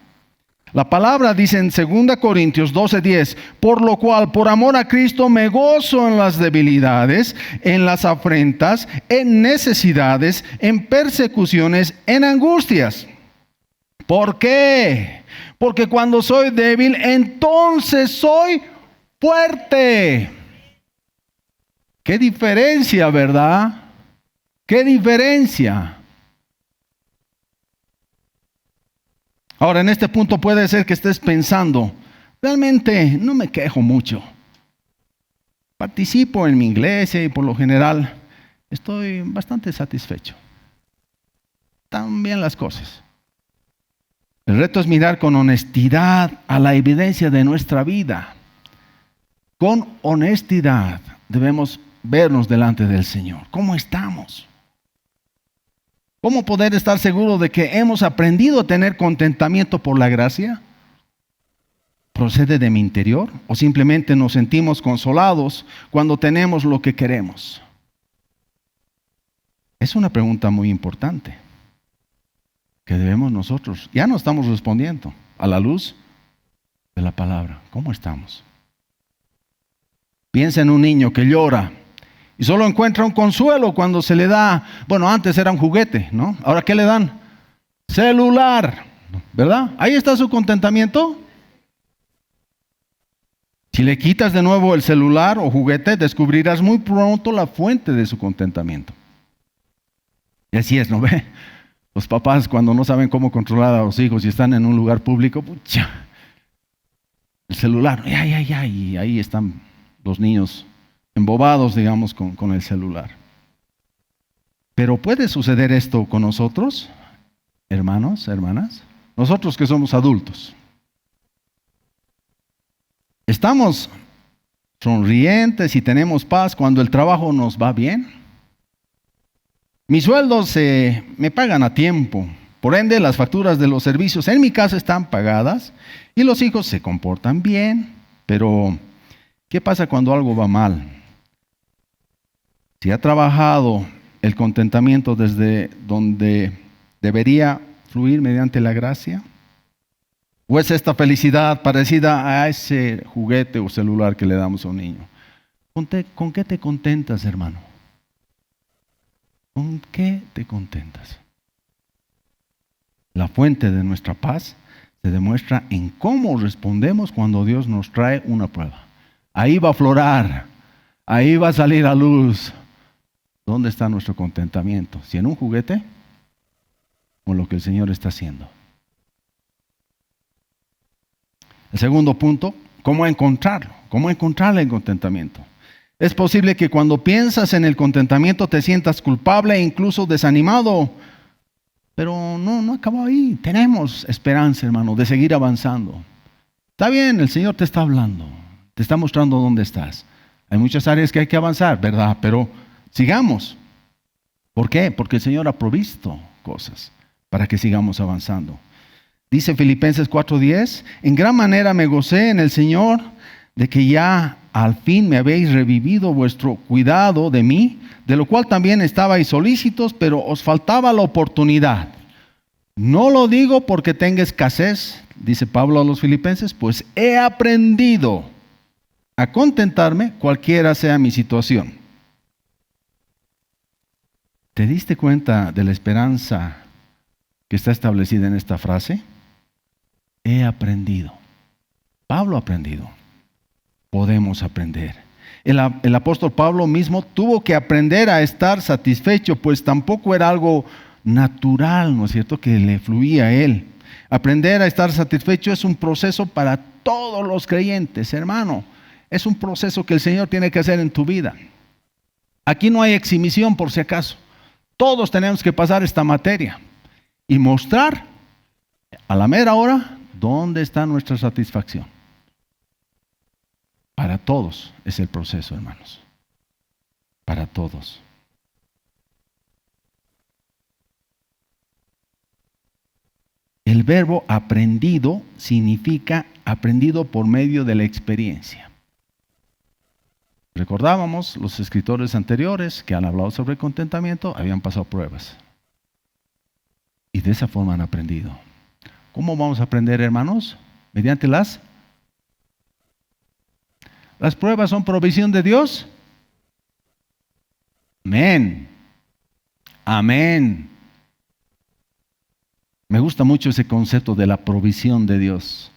La palabra dice en 2 Corintios 12:10, por lo cual, por amor a Cristo, me gozo en las debilidades, en las afrentas, en necesidades, en persecuciones, en angustias. ¿Por qué? Porque cuando soy débil, entonces soy fuerte. ¿Qué diferencia, verdad? ¿Qué diferencia? Ahora, en este punto puede ser que estés pensando, realmente no me quejo mucho. Participo en mi iglesia y por lo general estoy bastante satisfecho. Están bien las cosas. El reto es mirar con honestidad a la evidencia de nuestra vida. Con honestidad debemos vernos delante del Señor. ¿Cómo estamos? ¿Cómo poder estar seguro de que hemos aprendido a tener contentamiento por la gracia? ¿Procede de mi interior o simplemente nos sentimos consolados cuando tenemos lo que queremos? Es una pregunta muy importante que debemos nosotros, ya no estamos respondiendo a la luz de la palabra. ¿Cómo estamos? Piensa en un niño que llora y solo encuentra un consuelo cuando se le da, bueno, antes era un juguete, ¿no? Ahora, ¿qué le dan? Celular, ¿verdad? Ahí está su contentamiento. Si le quitas de nuevo el celular o juguete, descubrirás muy pronto la fuente de su contentamiento. Y así es, ¿no ve? Los papás cuando no saben cómo controlar a los hijos y están en un lugar público, pucha, el celular, y ahí están los niños embobados, digamos, con el celular. Pero ¿puede suceder esto con nosotros, hermanos, hermanas? Nosotros que somos adultos. ¿Estamos sonrientes y tenemos paz cuando el trabajo nos va bien? Mis sueldos me pagan a tiempo. Por ende, las facturas de los servicios en mi casa están pagadas y los hijos se comportan bien. Pero, ¿qué pasa cuando algo va mal? Si ha trabajado el contentamiento desde donde debería fluir mediante la gracia, ¿o es esta felicidad parecida a ese juguete o celular que le damos a un niño? ¿Con qué te contentas, hermano? ¿Con qué te contentas? La fuente de nuestra paz se demuestra en cómo respondemos cuando Dios nos trae una prueba. Ahí va a aflorar, ahí va a salir a luz. ¿Dónde está nuestro contentamiento? ¿Si en un juguete o en lo que el Señor está haciendo? El segundo punto, ¿cómo encontrarlo? ¿Cómo encontrar el contentamiento? Es posible que cuando piensas en el contentamiento te sientas culpable e incluso desanimado, pero no acabó ahí. Tenemos esperanza, hermano, de seguir avanzando. Está bien, el Señor te está hablando, te está mostrando dónde estás. Hay muchas áreas que hay que avanzar, ¿verdad? Pero sigamos. ¿Por qué? Porque el Señor ha provisto cosas para que sigamos avanzando. Dice Filipenses 4:10, en gran manera me gocé en el Señor de que ya al fin me habéis revivido vuestro cuidado de mí, de lo cual también estabais solícitos, pero os faltaba la oportunidad. No lo digo porque tenga escasez, dice Pablo a los filipenses, pues he aprendido a contentarme cualquiera sea mi situación. ¿Te diste cuenta de la esperanza que está establecida en esta frase? He aprendido. Pablo ha aprendido. Podemos aprender. El apóstol Pablo mismo tuvo que aprender a estar satisfecho, pues tampoco era algo natural, ¿no es cierto?, que le fluía a él. Aprender a estar satisfecho es un proceso para todos los creyentes, hermano. Es un proceso que el Señor tiene que hacer en tu vida. Aquí no hay exhibición, por si acaso. Todos tenemos que pasar esta materia y mostrar a la mera hora dónde está nuestra satisfacción. Para todos es el proceso, hermanos. Para todos. El verbo aprendido significa aprendido por medio de la experiencia. Recordábamos los escritores anteriores que han hablado sobre contentamiento, habían pasado pruebas. Y de esa forma han aprendido. ¿Cómo vamos a aprender, hermanos? Mediante las pruebas son provisión de Dios. Amén. Amén. Me gusta mucho ese concepto de la provisión de Dios.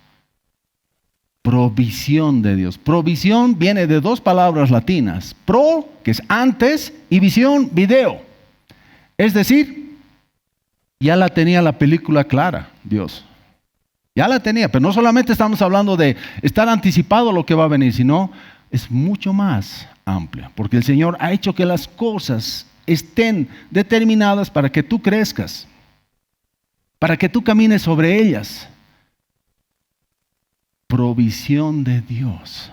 Provisión de Dios. Provisión viene de dos palabras latinas. Pro, que es antes, y visión, video. Es decir, ya la tenía la película clara, Dios. Ya la tenía, pero no solamente estamos hablando de estar anticipado a lo que va a venir, sino es mucho más amplio. Porque el Señor ha hecho que las cosas estén determinadas para que tú crezcas, para que tú camines sobre ellas. Provisión de Dios.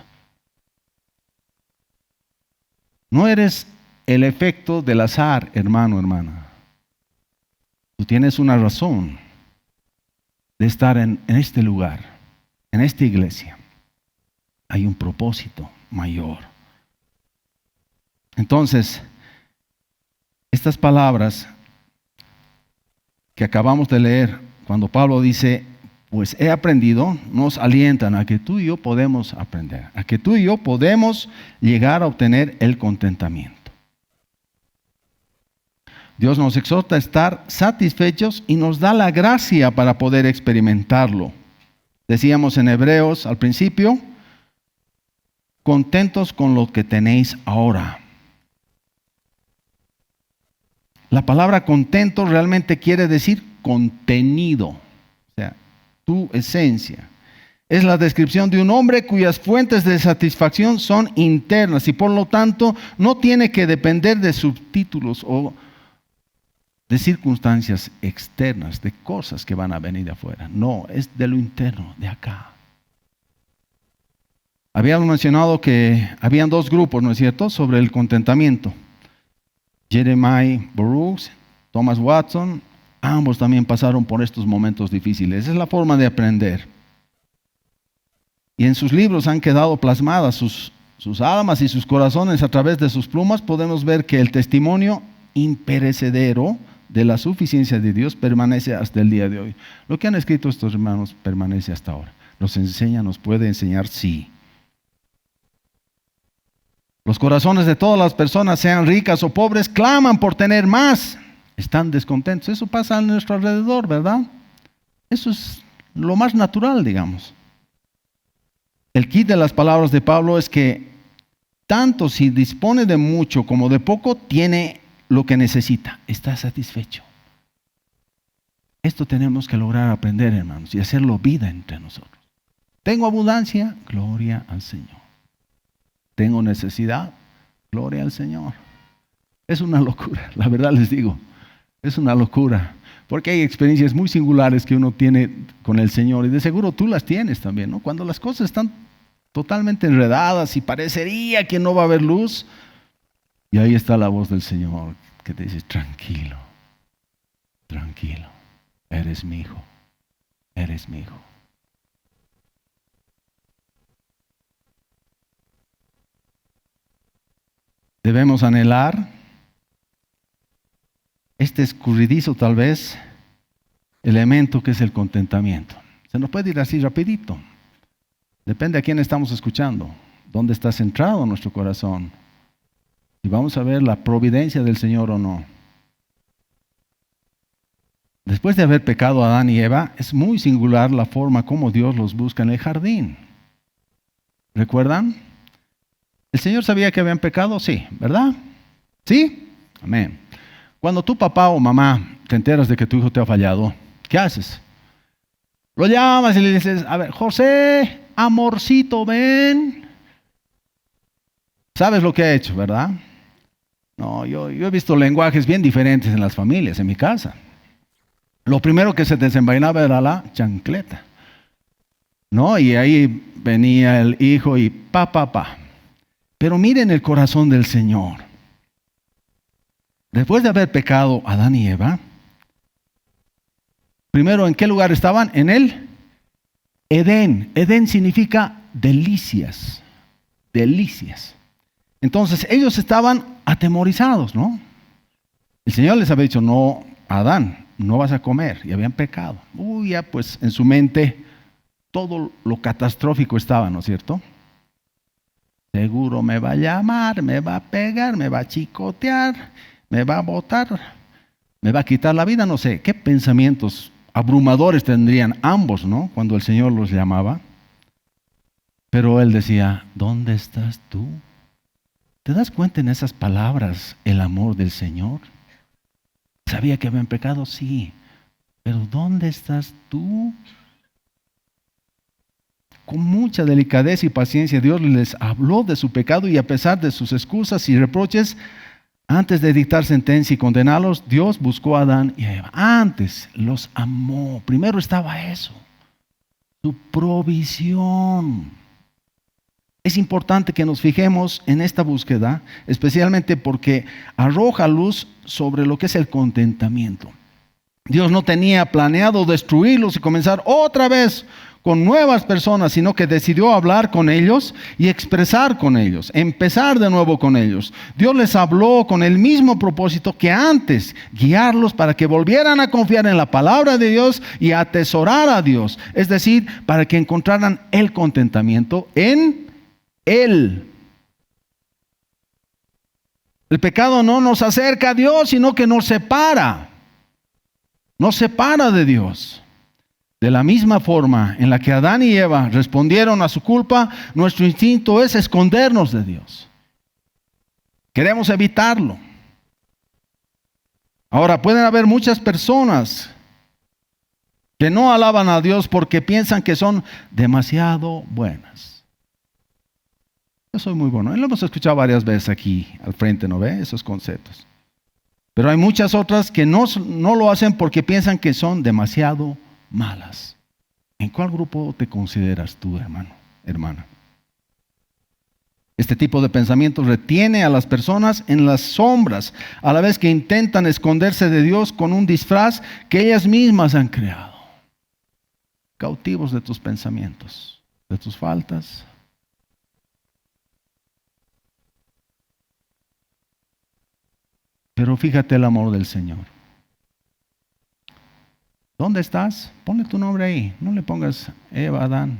No eres el efecto del azar, hermano, hermana. Tú tienes una razón de estar en este lugar, en esta iglesia. Hay un propósito mayor. Entonces, estas palabras que acabamos de leer, cuando Pablo dice, pues he aprendido, nos alientan a que tú y yo podemos aprender, a que tú y yo podemos llegar a obtener el contentamiento. Dios nos exhorta a estar satisfechos y nos da la gracia para poder experimentarlo. Decíamos en Hebreos al principio, contentos con lo que tenéis ahora. La palabra contento realmente quiere decir contenido, o sea, tu esencia. Es la descripción de un hombre cuyas fuentes de satisfacción son internas y por lo tanto no tiene que depender de subtítulos o de circunstancias externas, de cosas que van a venir de afuera. No, es de lo interno, de acá. Habíamos mencionado que habían dos grupos, ¿no es cierto?, sobre el contentamiento. Jeremiah Burroughs, Thomas Watson, ambos también pasaron por estos momentos difíciles. Esa es la forma de aprender. Y en sus libros han quedado plasmadas sus almas y sus corazones a través de sus plumas. Podemos ver que el testimonio imperecedero de la suficiencia de Dios permanece hasta el día de hoy. Lo que han escrito estos hermanos permanece hasta ahora. Nos enseña, nos puede enseñar, sí. Los corazones de todas las personas, sean ricas o pobres, claman por tener más. Están descontentos. Eso pasa a nuestro alrededor, ¿verdad? Eso es lo más natural, digamos. El kit de las palabras de Pablo es que tanto si dispone de mucho como de poco, tiene lo que necesita, está satisfecho. Esto tenemos que lograr aprender, hermanos, y hacerlo vida entre nosotros. Tengo abundancia, gloria al Señor. Tengo necesidad, gloria al Señor. Es una locura, la verdad les digo, es una locura, porque hay experiencias muy singulares que uno tiene con el Señor y de seguro tú las tienes también, ¿no? Cuando las cosas están totalmente enredadas y parecería que no va a haber luz, y ahí está la voz del Señor que te dice, tranquilo, tranquilo, eres mi hijo, eres mi hijo. Debemos anhelar este escurridizo tal vez elemento que es el contentamiento. Se nos puede ir así rapidito. Depende a quién estamos escuchando, dónde está centrado nuestro corazón. Y vamos a ver la providencia del Señor o no. Después de haber pecado Adán y Eva, es muy singular la forma como Dios los busca en el jardín. ¿Recuerdan? ¿El Señor sabía que habían pecado? Sí, ¿verdad? ¿Sí? Amén. Cuando tu papá o mamá te enteras de que tu hijo te ha fallado, ¿qué haces? Lo llamas y le dices, a ver, José, amorcito, ven. ¿Sabes lo que ha hecho, verdad? No, yo he visto lenguajes bien diferentes en las familias, en mi casa. Lo primero que se desenvainaba era la chancleta. ¿No? Y ahí venía el hijo y pa. Pero miren el corazón del Señor. Después de haber pecado Adán y Eva, primero, ¿en qué lugar estaban? En el Edén. Edén significa delicias. Delicias. Entonces, ellos estaban atemorizados, ¿no? El Señor les había dicho, no, Adán, no vas a comer. Y habían pecado. Ya pues en su mente todo lo catastrófico estaba, ¿no es cierto? Seguro me va a llamar, me va a pegar, me va a chicotear, me va a botar, me va a quitar la vida, no sé. ¿Qué pensamientos abrumadores tendrían ambos, ¿no? Cuando el Señor los llamaba. Pero Él decía, ¿dónde estás tú? ¿Te das cuenta en esas palabras el amor del Señor? ¿Sabía que habían pecado? Sí. Pero ¿dónde estás tú? Con mucha delicadeza y paciencia Dios les habló de su pecado y a pesar de sus excusas y reproches, antes de dictar sentencia y condenarlos, Dios buscó a Adán y a Eva. Antes los amó. Primero estaba eso, su provisión. Es importante que nos fijemos en esta búsqueda, especialmente porque arroja luz sobre lo que es el contentamiento. Dios no tenía planeado destruirlos y comenzar otra vez con nuevas personas, sino que decidió hablar con ellos y expresar con ellos, empezar de nuevo con ellos. Dios les habló con el mismo propósito que antes, guiarlos para que volvieran a confiar en la palabra de Dios y a atesorar a Dios, es decir, para que encontraran el contentamiento en Él. El pecado no nos acerca a Dios, sino que nos separa de Dios. De la misma forma en la que Adán y Eva respondieron a su culpa, nuestro instinto es escondernos de Dios. Queremos evitarlo. Ahora, pueden haber muchas personas que no alaban a Dios porque piensan que son demasiado buenas. Yo soy muy bueno. Lo hemos escuchado varias veces aquí al frente, ¿no ve? Esos conceptos. Pero hay muchas otras que no lo hacen porque piensan que son demasiado malas. ¿En cuál grupo te consideras tú, hermano, hermana? Este tipo de pensamiento retiene a las personas en las sombras, a la vez que intentan esconderse de Dios con un disfraz que ellas mismas han creado. Cautivos de tus pensamientos, de tus faltas. Pero fíjate el amor del Señor. ¿Dónde estás? Ponle tu nombre ahí. No le pongas Eva, Adán.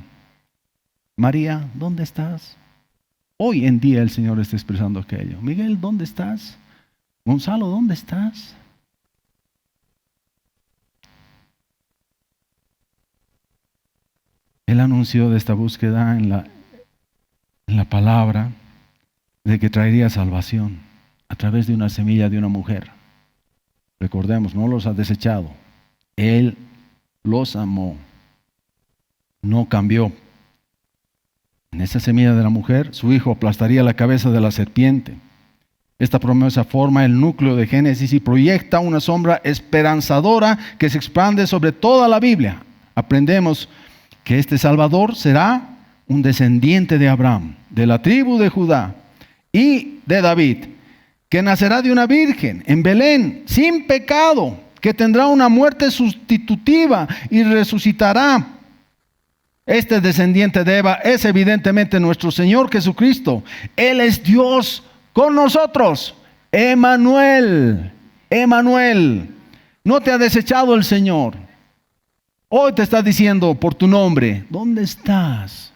María, ¿dónde estás? Hoy en día el Señor está expresando aquello. Miguel, ¿dónde estás? Gonzalo, ¿dónde estás? Él anunció de esta búsqueda en la palabra de que traería salvación a través de una semilla de una mujer. Recordemos, no los ha desechado. Él los amó. No cambió. En esa semilla de la mujer, su hijo aplastaría la cabeza de la serpiente. Esta promesa forma el núcleo de Génesis y proyecta una sombra esperanzadora que se expande sobre toda la Biblia. Aprendemos que este Salvador será un descendiente de Abraham, de la tribu de Judá y de David, que nacerá de una virgen en Belén, sin pecado, que tendrá una muerte sustitutiva y resucitará. Este descendiente de Eva es evidentemente nuestro Señor Jesucristo. Él es Dios con nosotros. Emmanuel. Emmanuel. No te ha desechado el Señor. Hoy te está diciendo por tu nombre, ¿dónde estás?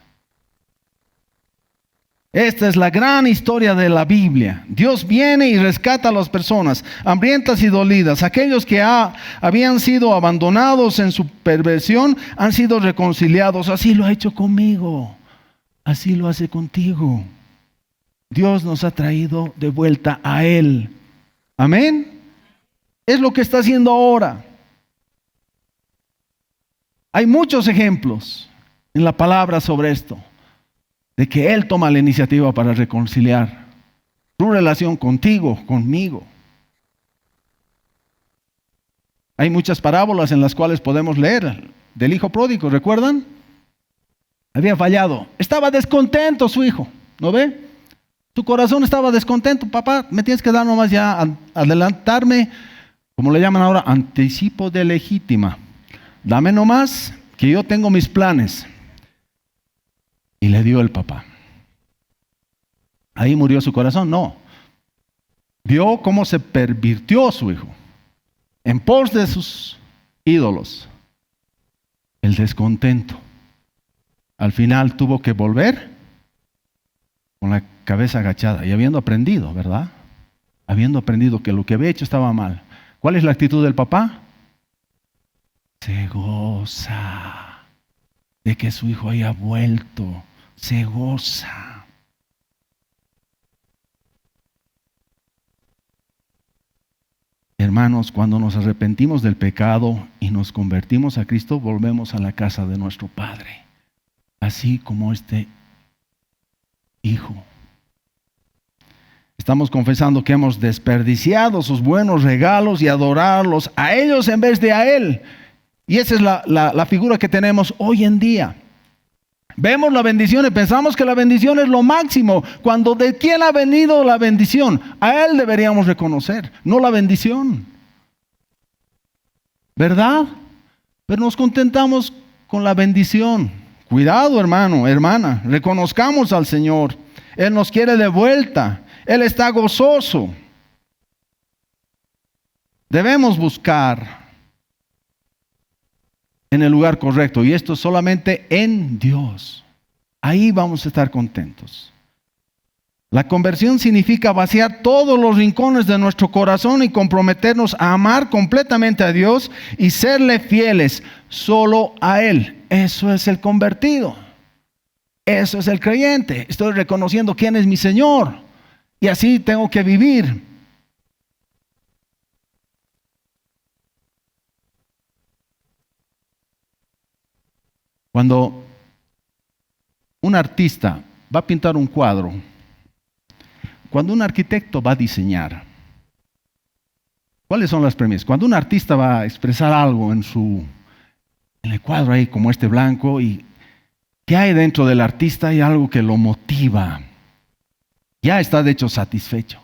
Esta es la gran historia de la Biblia. Dios viene y rescata a las personas hambrientas y dolidas. Aquellos que habían sido abandonados en su perversión han sido reconciliados. Así lo ha hecho conmigo. Así lo hace contigo. Dios nos ha traído de vuelta a Él. Amén. Es lo que está haciendo ahora. Hay muchos ejemplos en la palabra sobre esto, de que Él toma la iniciativa para reconciliar tu relación contigo, conmigo. Hay muchas parábolas en las cuales podemos leer del hijo pródigo, ¿recuerdan? Había fallado, estaba descontento su hijo, ¿no ve? Su corazón estaba descontento. Papá, me tienes que dar nomás ya, adelantarme, como le llaman ahora, anticipo de legítima. Dame nomás que yo tengo mis planes. Y le dio el papá. ¿Ahí murió su corazón? No. Vio cómo se pervirtió su hijo en pos de sus ídolos. El descontento. al final tuvo que volver con la cabeza agachada y habiendo aprendido, ¿verdad? Habiendo aprendido que lo que había hecho estaba mal. ¿Cuál es la actitud del papá? Se goza de que su hijo haya vuelto. Se goza. Hermanos, cuando nos arrepentimos del pecado y nos convertimos a Cristo, volvemos a la casa de nuestro Padre. Así como este hijo. Estamos confesando que hemos desperdiciado sus buenos regalos y adorarlos a ellos en vez de a Él. Y esa es la figura que tenemos hoy en día. Vemos la bendición y pensamos que la bendición es lo máximo, cuando ¿de quién ha venido la bendición? A Él deberíamos reconocer, no la bendición. ¿Verdad? Pero nos contentamos con la bendición. Cuidado, hermano, hermana, reconozcamos al Señor. Él nos quiere de vuelta. Él está gozoso. Debemos buscar en el lugar correcto, y esto solamente en Dios. Ahí vamos a estar contentos. La conversión significa vaciar todos los rincones de nuestro corazón y comprometernos a amar completamente a Dios y serle fieles solo a Él. Eso es el convertido. Eso es el creyente. Estoy reconociendo quién es mi Señor y así tengo que vivir. Cuando un artista va a pintar un cuadro, cuando un arquitecto va a diseñar, ¿cuáles son las premisas? Cuando un artista va a expresar algo en el cuadro ahí, como este blanco, y ¿qué hay dentro del artista? Hay algo que lo motiva. Ya está de hecho satisfecho.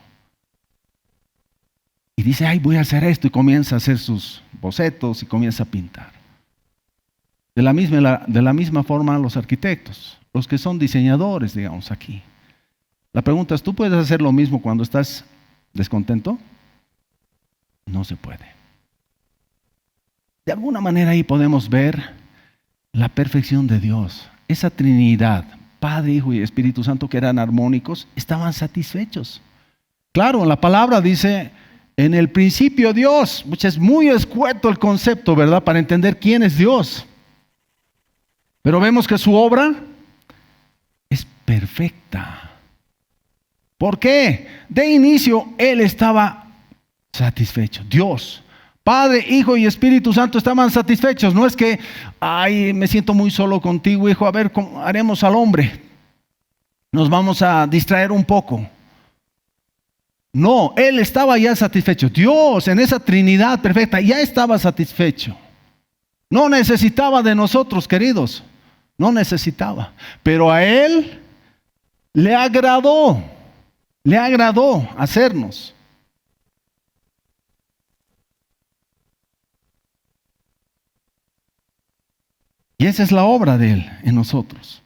Y dice, ay, voy a hacer esto, y comienza a hacer sus bocetos y comienza a pintar. De la misma forma los arquitectos, los que son diseñadores, digamos aquí. La pregunta es, ¿tú puedes hacer lo mismo cuando estás descontento? No se puede. De alguna manera ahí podemos ver la perfección de Dios. Esa Trinidad, Padre, Hijo y Espíritu Santo, que eran armónicos, estaban satisfechos. Claro, la palabra dice, en el principio Dios, es muy escueto el concepto, ¿verdad? Para entender quién es Dios. Pero vemos que su obra es perfecta. ¿Por qué? De inicio Él estaba satisfecho. Dios, Padre, Hijo y Espíritu Santo estaban satisfechos. No es que, ay, me siento muy solo contigo, hijo, a ver, ¿cómo haremos al hombre? Nos vamos a distraer un poco. No, Él estaba ya satisfecho. Dios, en esa Trinidad perfecta, ya estaba satisfecho. No necesitaba de nosotros, queridos. No necesitaba. Pero a Él le agradó hacernos. Y esa es la obra de Él en nosotros.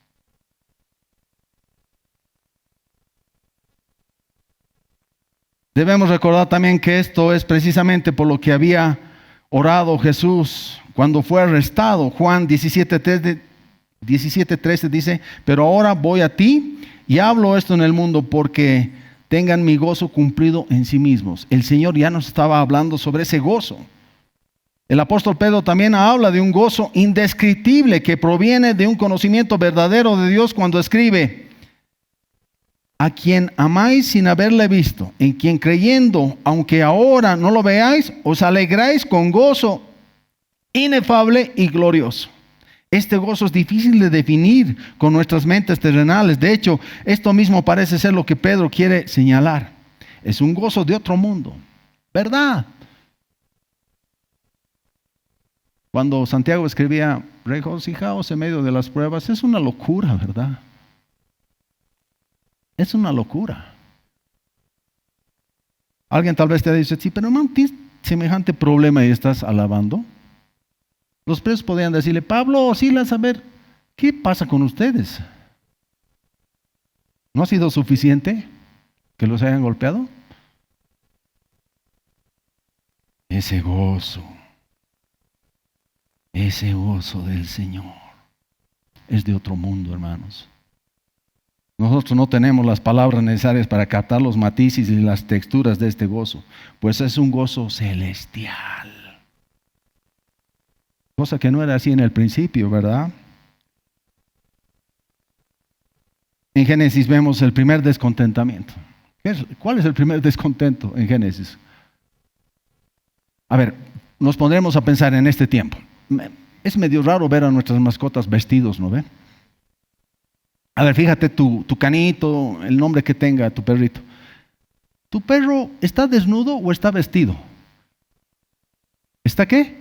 Debemos recordar también que esto es precisamente por lo que había orado Jesús cuando fue arrestado. Juan 17:13 dice, pero ahora voy a ti y hablo esto en el mundo porque tengan mi gozo cumplido en sí mismos. El Señor ya nos estaba hablando sobre ese gozo. El apóstol Pedro también habla de un gozo indescriptible que proviene de un conocimiento verdadero de Dios cuando escribe, a quien amáis sin haberle visto, en quien creyendo, aunque ahora no lo veáis, os alegráis con gozo inefable y glorioso. Este gozo es difícil de definir con nuestras mentes terrenales. De hecho, esto mismo parece ser lo que Pedro quiere señalar. Es un gozo de otro mundo, ¿verdad? Cuando Santiago escribía, regocijaos en medio de las pruebas, es una locura, ¿verdad? Es una locura. Alguien tal vez te dice, sí, pero hermano, tienes semejante problema y estás alabando. Los presos podrían decirle, Pablo o Silas, a ver, ¿qué pasa con ustedes? ¿No ha sido suficiente que los hayan golpeado? Ese gozo del Señor. es de otro mundo, hermanos. Nosotros no tenemos las palabras necesarias para captar los matices y las texturas de este gozo, pues es un gozo celestial. Cosa que no era así en el principio, ¿verdad? En Génesis vemos el primer descontentamiento. ¿Cuál es el primer descontento en Génesis? A ver, nos pondremos a pensar en este tiempo. Es medio raro ver a nuestras mascotas vestidos, ¿no ven? A ver, fíjate tu canito, el nombre que tenga tu perrito. ¿Tu perro está desnudo o está vestido? ¿Está qué?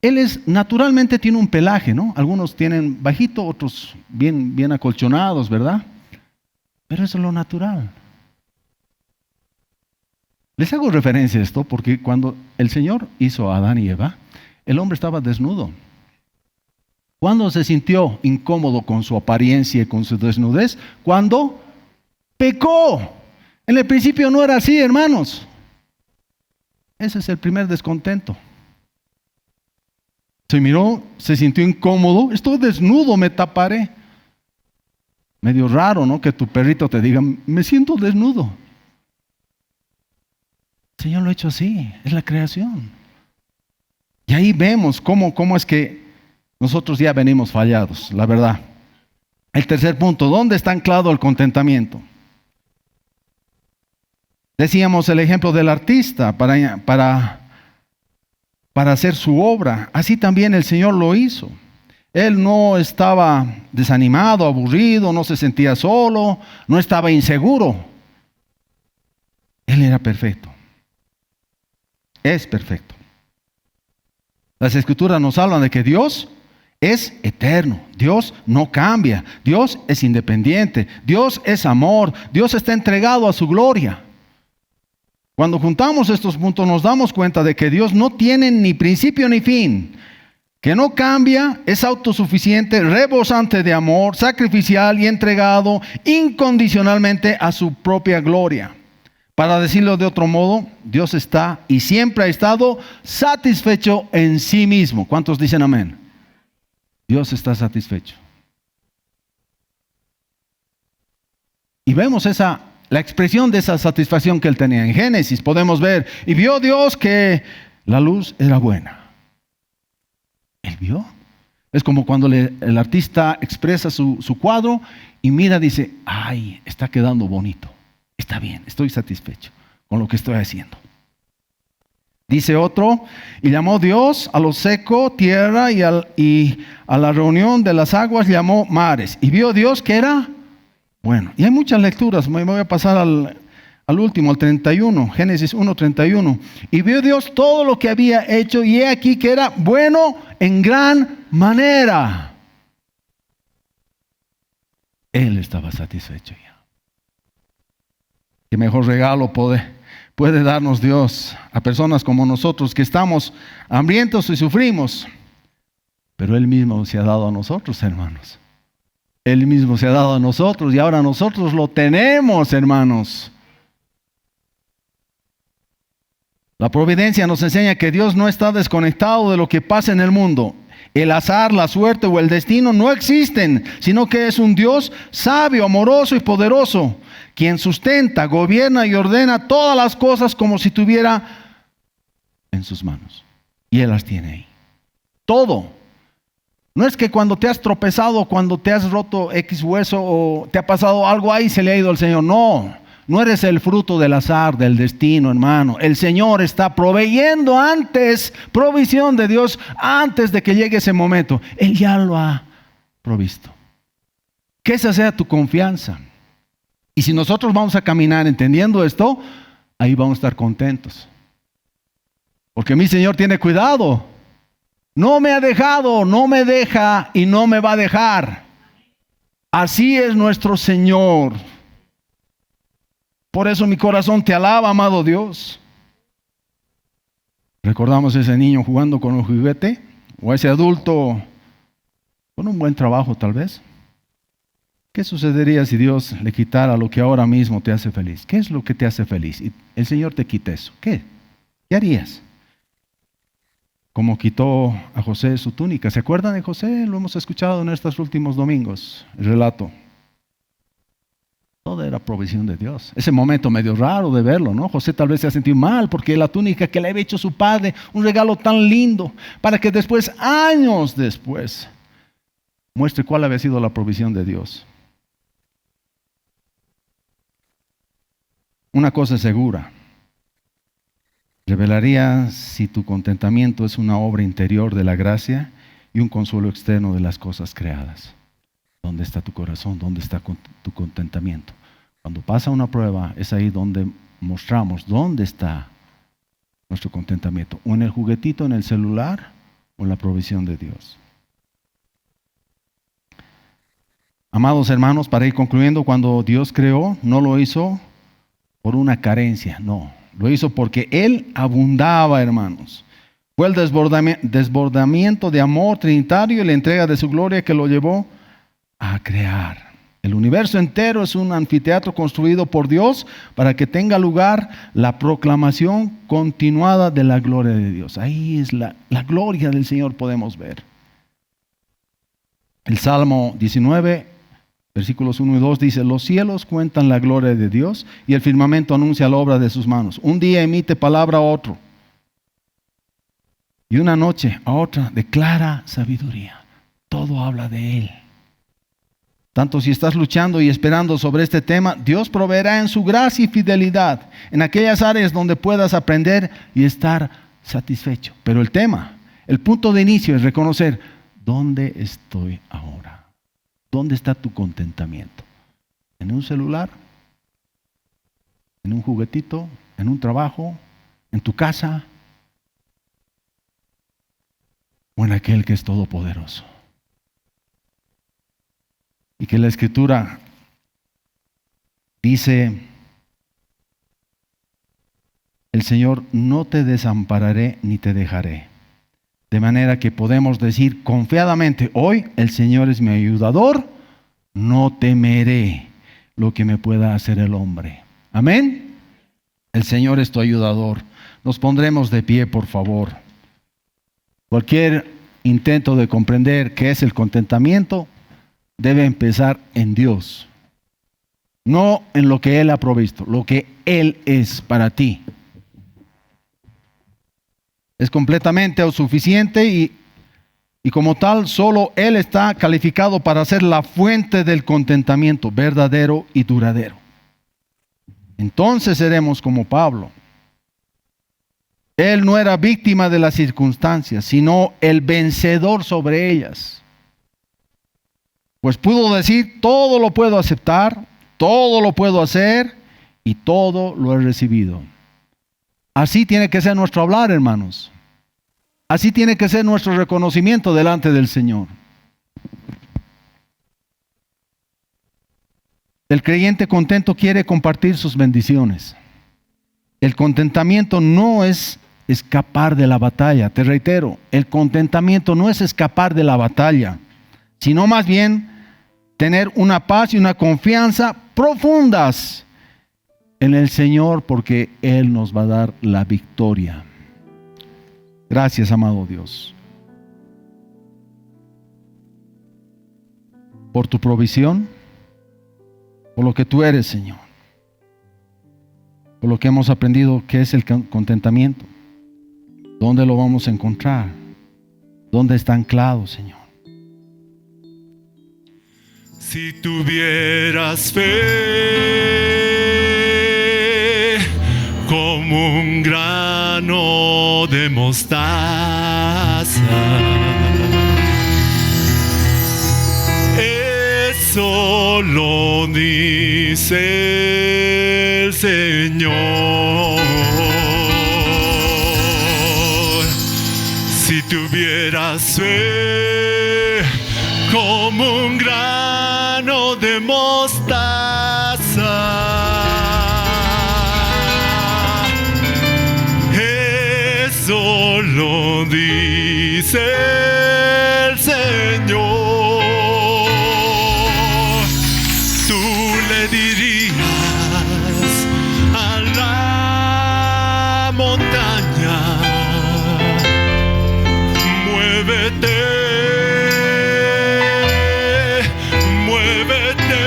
Él naturalmente tiene un pelaje, ¿no? Algunos tienen bajito, otros bien acolchonados, ¿verdad? Pero eso es lo natural. Les hago referencia a esto porque cuando el Señor hizo a Adán y Eva, el hombre estaba desnudo. ¿Cuándo se sintió incómodo con su apariencia y con su desnudez? Cuando pecó. En el principio no era así, hermanos. Ese es el primer descontento. Se miró, se sintió incómodo. Estoy desnudo, me taparé. Medio raro, ¿no? Que tu perrito te diga, me siento desnudo. El Señor lo ha hecho así, es la creación. Y ahí vemos cómo es que nosotros ya venimos fallados, la verdad. El tercer punto, ¿dónde está anclado el contentamiento? Decíamos el ejemplo del artista para hacer su obra. Así también el Señor lo hizo. Él no estaba desanimado, aburrido, no se sentía solo, no estaba inseguro. Él era perfecto. Es perfecto. Las Escrituras nos hablan de que Dios es eterno, Dios no cambia, Dios es independiente, Dios es amor, Dios está entregado a su gloria. Cuando juntamos estos puntos nos damos cuenta de que Dios no tiene ni principio ni fin, que no cambia, es autosuficiente, rebosante de amor, sacrificial y entregado incondicionalmente a su propia gloria. Para decirlo de otro modo, Dios está y siempre ha estado satisfecho en sí mismo. ¿Cuántos dicen amén? Dios está satisfecho. Y vemos la expresión de esa satisfacción que él tenía. En Génesis podemos ver, y vio Dios que la luz era buena. Él vio. Es como cuando el artista expresa su cuadro y mira, dice, ay, está quedando bonito. Está bien, estoy satisfecho con lo que estoy haciendo. Dice otro, y llamó Dios a lo seco tierra y a la reunión de las aguas llamó mares. Y vio Dios que era bueno. Y hay muchas lecturas, me voy a pasar al último, al 31, Génesis 1:31. Y vio Dios todo lo que había hecho y he aquí que era bueno en gran manera. Él estaba satisfecho ya. Qué mejor regalo puede darnos Dios a personas como nosotros que estamos hambrientos y sufrimos. Pero Él mismo se ha dado a nosotros, hermanos. Él mismo se ha dado a nosotros y ahora nosotros lo tenemos, hermanos. La providencia nos enseña que Dios no está desconectado de lo que pasa en el mundo. El azar, la suerte o el destino no existen, sino que es un Dios sabio, amoroso y poderoso, quien sustenta, gobierna y ordena todas las cosas como si tuviera en sus manos. Y Él las tiene ahí. Todo. No es que cuando te has tropezado, cuando te has roto X hueso o te ha pasado algo ahí se le ha ido al Señor. No, no eres el fruto del azar, del destino, hermano. El Señor está proveyendo antes, provisión de Dios antes de que llegue ese momento. Él ya lo ha provisto. Que esa sea tu confianza. Y si nosotros vamos a caminar entendiendo esto, ahí vamos a estar contentos. Porque mi Señor tiene cuidado. No me ha dejado, no me deja y no me va a dejar. Así es nuestro Señor. Por eso mi corazón te alaba, amado Dios. Recordamos a ese niño jugando con un juguete, o a ese adulto con un buen trabajo tal vez. ¿Qué sucedería si Dios le quitara lo que ahora mismo te hace feliz? ¿Qué es lo que te hace feliz? Y el Señor te quita eso. ¿Qué? ¿Qué harías? como quitó a José su túnica. ¿Se acuerdan de José? Lo hemos escuchado en estos últimos domingos, el relato. Todo era provisión de Dios. Ese momento medio raro de verlo, ¿no? José tal vez se ha sentido mal porque la túnica que le había hecho su padre, un regalo tan lindo, para que después, años después, muestre cuál había sido la provisión de Dios. Una cosa es segura. Revelaría si tu contentamiento es una obra interior de la gracia y un consuelo externo de las cosas creadas. ¿Dónde está tu corazón? ¿Dónde está tu contentamiento? Cuando pasa una prueba, es ahí donde mostramos dónde está nuestro contentamiento. O en el juguetito, en el celular, o en la provisión de Dios. Amados hermanos, para ir concluyendo, cuando Dios creó, no lo hizo por una carencia, no. Lo hizo porque Él abundaba, hermanos. Fue el desbordamiento de amor trinitario y la entrega de su gloria que lo llevó a crear. El universo entero es un anfiteatro construido por Dios para que tenga lugar la proclamación continuada de la gloria de Dios. Ahí es la gloria del Señor, podemos ver. El Salmo 19, versículos 1 y 2 dice: los cielos cuentan la gloria de Dios y el firmamento anuncia la obra de sus manos. Un día emite palabra a otro y una noche a otra declara sabiduría. Todo habla de Él. Tanto si estás luchando y esperando sobre este tema, Dios proveerá en su gracia y fidelidad en aquellas áreas donde puedas aprender y estar satisfecho. Pero el punto de inicio es reconocer: ¿dónde estoy ahora? ¿Dónde está tu contentamiento? ¿En un celular? ¿En un juguetito? ¿En un trabajo? ¿En tu casa? ¿O en aquel que es todopoderoso? Y que la Escritura dice: el Señor, no te desampararé ni te dejaré. De manera que podemos decir confiadamente: hoy el Señor es mi ayudador, no temeré lo que me pueda hacer el hombre. Amén. El Señor es tu ayudador. Nos pondremos de pie, por favor. Cualquier intento de comprender qué es el contentamiento debe empezar en Dios, no en lo que Él ha provisto, lo que Él es para ti. Es completamente autosuficiente y como tal, solo Él está calificado para ser la fuente del contentamiento verdadero y duradero. Entonces seremos como Pablo. Él no era víctima de las circunstancias, sino el vencedor sobre ellas. Pues pudo decir: todo lo puedo aceptar, todo lo puedo hacer y todo lo he recibido. Así tiene que ser nuestro hablar, hermanos. Así tiene que ser nuestro reconocimiento delante del Señor. El creyente contento quiere compartir sus bendiciones. El contentamiento no es escapar de la batalla. Te reitero, el contentamiento no es escapar de la batalla, sino más bien tener una paz y una confianza profundas en el Señor, porque Él nos va a dar la victoria. Gracias, amado Dios, por tu provisión, por lo que tú eres, Señor, por lo que hemos aprendido que es el contentamiento. ¿Dónde lo vamos a encontrar? ¿Dónde está anclado, Señor? Si tuvieras fe como un grano de mostaza, eso lo dice el Señor. Si tuvieras fe como un grano de mostaza, eso lo dice el Señor. Tú le dirías a la montaña: muévete.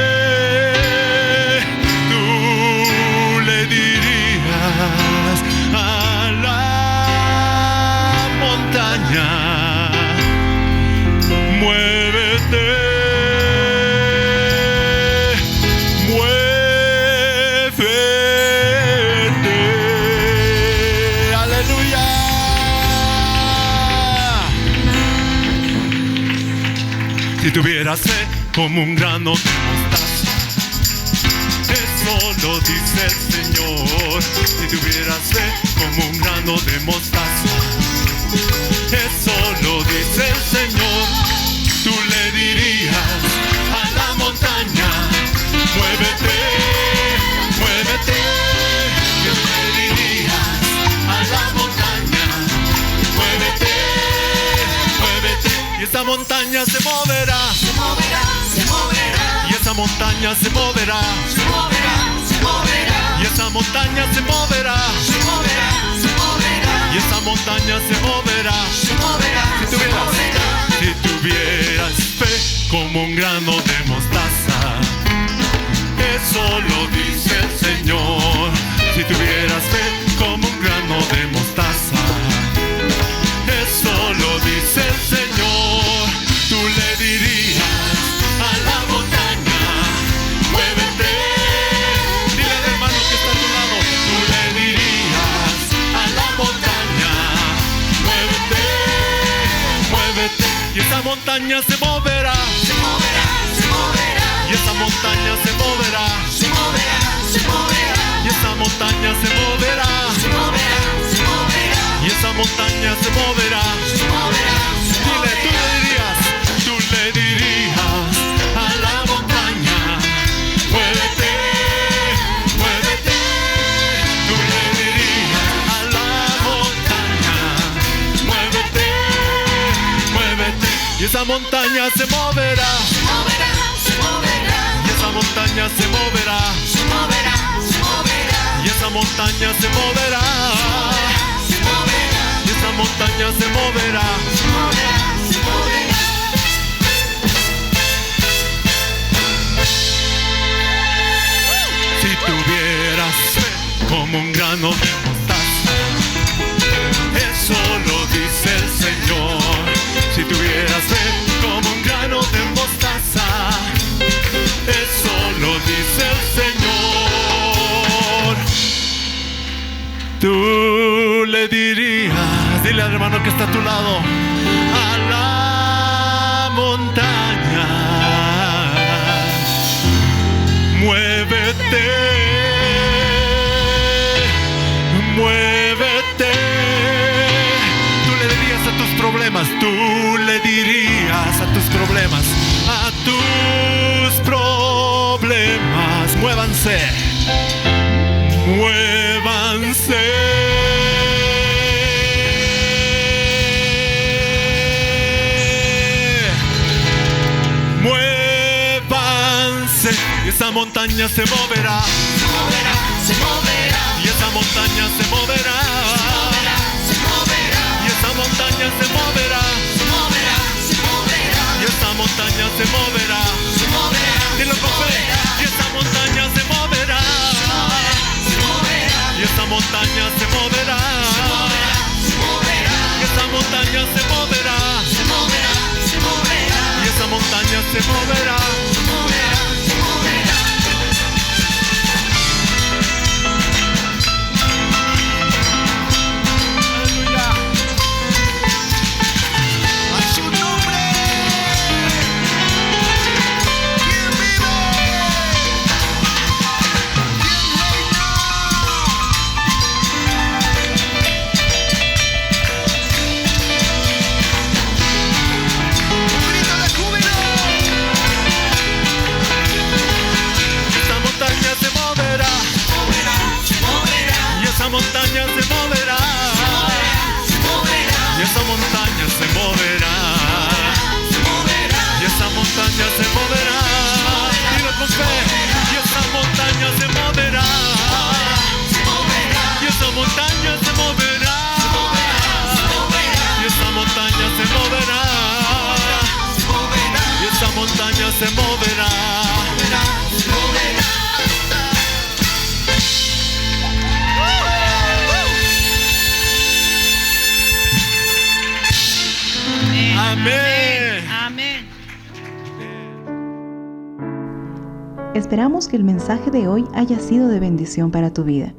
Tú le dirías a la montaña, muévete, muévete. Aleluya. Si tuvieras fe como un grano de mostaza, eso lo dice el Señor. Si tuvieras fe como un grano de mostaza, eso lo dice el Señor. Tú le dirías a la montaña, muévete, muévete. Tú le dirías a la montaña, muévete, muévete. Y esa montaña se moverá, Se moverá, se moverá, y esa montaña se moverá, se moverá, se moverá, y esa montaña se moverá, se moverá, se moverá, y esa montaña se moverá. se moverá, Si se tuvieras, moverá. si tuvieras fe como un grano de mostaza, eso lo dice el Señor. Si tuvieras fe como un grano de mostaza, eso lo dice el Señor. Tú le dirías a la montaña, muévete. Dile al hermano que está a tu lado, tú le dirías a la montaña, muévete, muévete. Y esa montaña se moverá, Se moverá, se moverá, y esa montaña se moverá, se moverá, se moverá, y esa montaña se moverá, se moverá, se moverá, y esa montaña se moverá. se moverá, se Dile, moverá. tú le dirías a la montaña, muévete, muévete. Tú le dirías a la montaña, muévete, muévete. Y esa montaña se moverá, Se moverá, se moverá, y esa montaña se moverá, se moverá, se moverá, y esa montaña se moverá, se moverá, y esa montaña se moverá. se moverá, se moverá. Si tuvieras fe como un grano de mostaza, eso lo dice el Señor. Si tuvieras fe como un grano de mostaza, eso lo dice el Señor. Tú le dirías, dile al hermano que está a tu lado, a la montaña, muévete, muévete. Tú le dirías a tus problemas, tú le dirías a tus problemas, muévanse, muévanse. Muévanse. Y esa montaña se moverá, Se moverá, se moverá, y esa montaña se moverá, se moverá, y esa montaña se moverá, se moverá, se moverá, y esa montaña se moverá. se moverá, Dilo con fe. Y esa montaña se moverá, se moverá, y esa montaña se moverá, se moverá, y esa montaña se moverá, se moverá, se moverá, y esa montaña se moverá. se moverá, se moverá. Aleluya. A su nombre. ¿Quién vive? ¿Quién reina? Un grito de júbilo. se moverá. Amén. Amén. Esperamos que el mensaje de hoy haya sido de bendición para tu vida.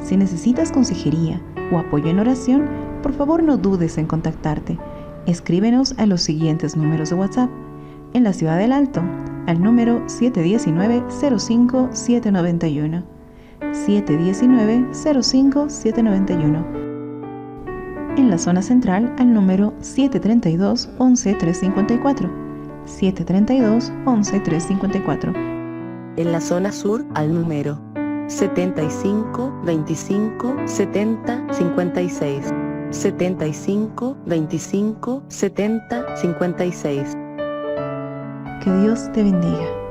Si necesitas consejería o apoyo en oración, por favor no dudes en contactarte. Escríbenos a los siguientes números de WhatsApp. En la Ciudad del Alto, al número 719-05-791. 719-05-791. En la zona central, al número 732-11-354. 732-11-354. En la zona sur, al número 75 25 70 56. 75 25 70 56. Que Dios te bendiga.